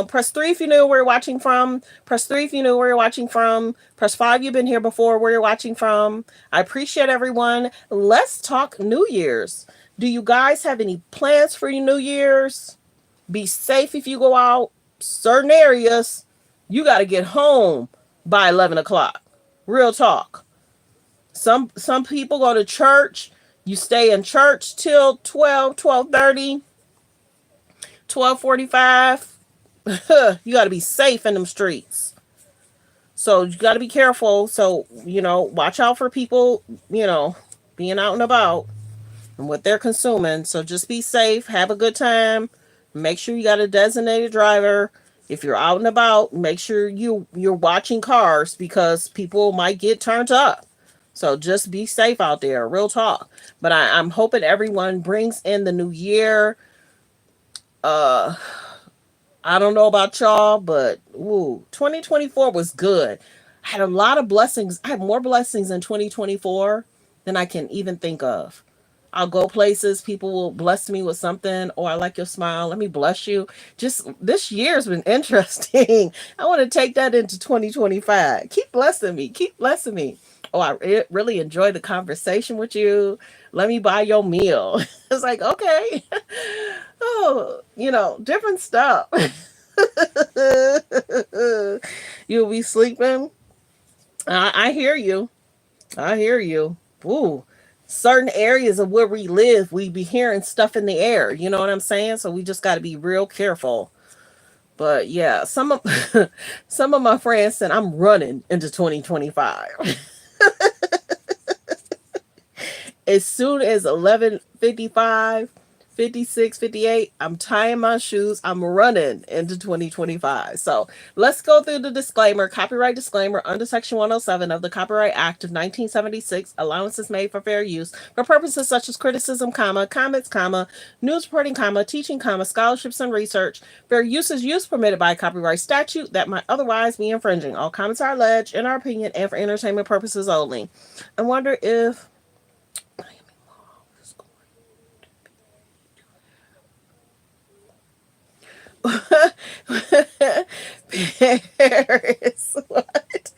Press 3 if you knew where you're watching from. Press 3 if you knew where you're watching from. Press 5 you've been here before where you're watching from. I appreciate everyone. Let's talk New Year's. Do you guys have any plans for your New Year's? Be safe if you go out. Certain areas, you got to get home by 11 o'clock. Real talk. Some people go to church. You stay in church till 12, 12:30, 12:45. You got to be safe in them streets. So you got to be careful. So, watch out for people, being out and about and what they're consuming. So just be safe. Have a good time. Make sure you got a designated driver. If you're out and about, make sure you're watching cars because people might get turned up. So just be safe out there. Real talk. But I'm hoping everyone brings in the new year. I don't know about y'all, but 2024 was good. I had a lot of blessings. I had more blessings in 2024 than I can even think of. I'll go places, people will bless me with something. Oh, I like your smile. Let me bless you. Just this year's been interesting. I want to take that into 2025. Keep blessing me. Keep blessing me. Oh, I really enjoyed the conversation with you. Let me buy your meal. It's like, okay. Oh, different stuff. You'll be sleeping. I hear you. I hear you. Ooh, certain areas of where we live, we be hearing stuff in the air. You know what I'm saying? So we just got to be real careful. But yeah, some of my friends said I'm running into 2025. As soon as 11:55, 56, 58, I'm tying my shoes. I'm running into 2025. So let's go through the disclaimer. Copyright disclaimer under Section 107 of the Copyright Act of 1976. Allowances made for fair use for purposes such as criticism, comments, news reporting, teaching, scholarships and research. Fair use is use permitted by copyright statute that might otherwise be infringing. All comments are alleged, in our opinion, and for entertainment purposes only. I wonder if Paris, what?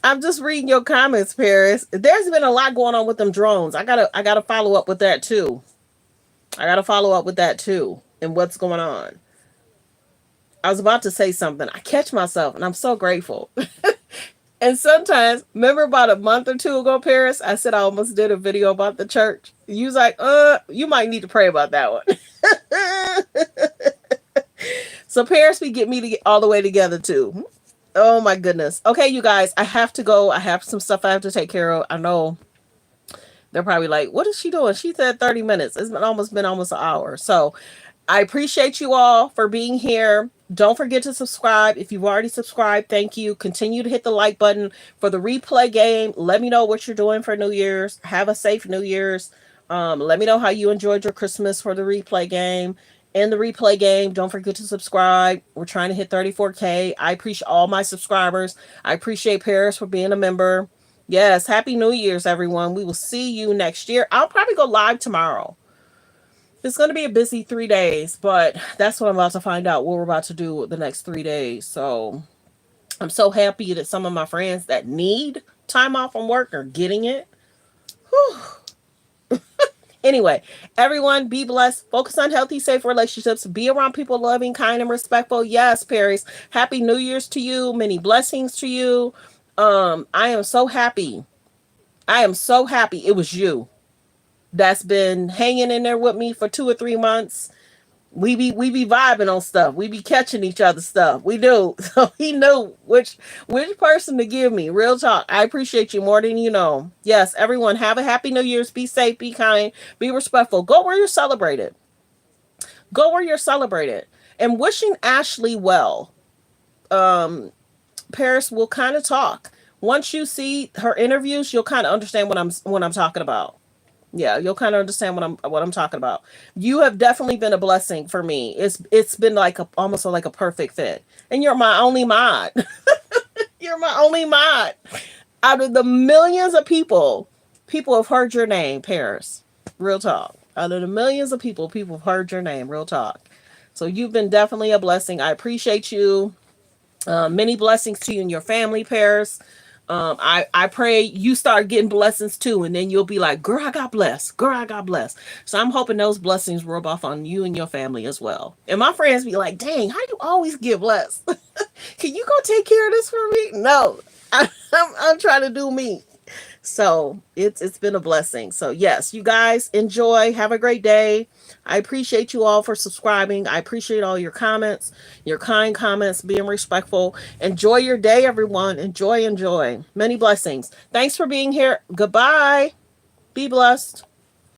I'm just reading your comments, Paris. There's been a lot going on with them drones. I gotta follow up with that too. And what's going on. I was about to say something. I catch myself and I'm so grateful. And sometimes, remember about a month or two ago, Paris, I said I almost did a video about the church. You was like, you might need to pray about that one. So Paris be get me to get all the way together too. Oh my goodness. Okay, you guys, I have to go. I have some stuff I have to take care of. I know they're probably like, what is she doing? She said 30 minutes. It's been almost an hour. So I appreciate you all for being here. Don't forget to subscribe. If you've already subscribed, thank you. Continue to hit the like button for the replay game. Let me know what you're doing for New Year's. Have a safe New Year's. Let me know how you enjoyed your Christmas for the replay game. In the replay game, don't forget to subscribe. We're trying to hit 34K. I appreciate all my subscribers. I appreciate Paris for being a member. Yes, Happy New Year's, everyone. We will see you next year. I'll probably go live tomorrow. It's going to be a busy 3 days, but that's what I'm about to find out, what we're about to do the next 3 days. So I'm so happy that some of my friends that need time off from work are getting it. Whew. Anyway, everyone be blessed. Focus on healthy, safe relationships. Be around people loving, kind, and respectful. Yes, Paris. Happy New Year's to you. Many blessings to you. I am so happy. I am so happy it was you that's been hanging in there with me for 2 or 3 months. We be vibing on stuff. We be catching each other's stuff. We do. So he knew which person to give me. Real talk. I appreciate you more than you know. Yes, everyone, have a happy New Year's. Be safe, be kind, be respectful. Go where you're celebrated. Go where you're celebrated. And wishing Ashlee well. Paris will kind of talk. Once you see her interviews, you'll kind of understand what I'm talking about. Yeah, you'll kind of understand what I'm talking about. You have definitely been a blessing for me. It's been like almost like a perfect fit. And you're my only mod. You're my only mod. Out of the millions of people have heard your name, Paris. Real talk. Out of the millions of people have heard your name. Real talk. So you've been definitely a blessing. I appreciate you. Many blessings to you and your family, Paris. I pray you start getting blessings too, and then you'll be like, girl, I got blessed. Girl, I got blessed. So I'm hoping those blessings rub off on you and your family as well. And my friends be like, dang, how you always get blessed? Can you go take care of this for me? No, I'm trying to do me. So it's been a blessing. So yes, you guys enjoy. Have a great day. I appreciate you all for subscribing. I appreciate all your comments, your kind comments, being respectful. Enjoy your day, everyone. Enjoy, enjoy. Many blessings. Thanks for being here. Goodbye. Be blessed.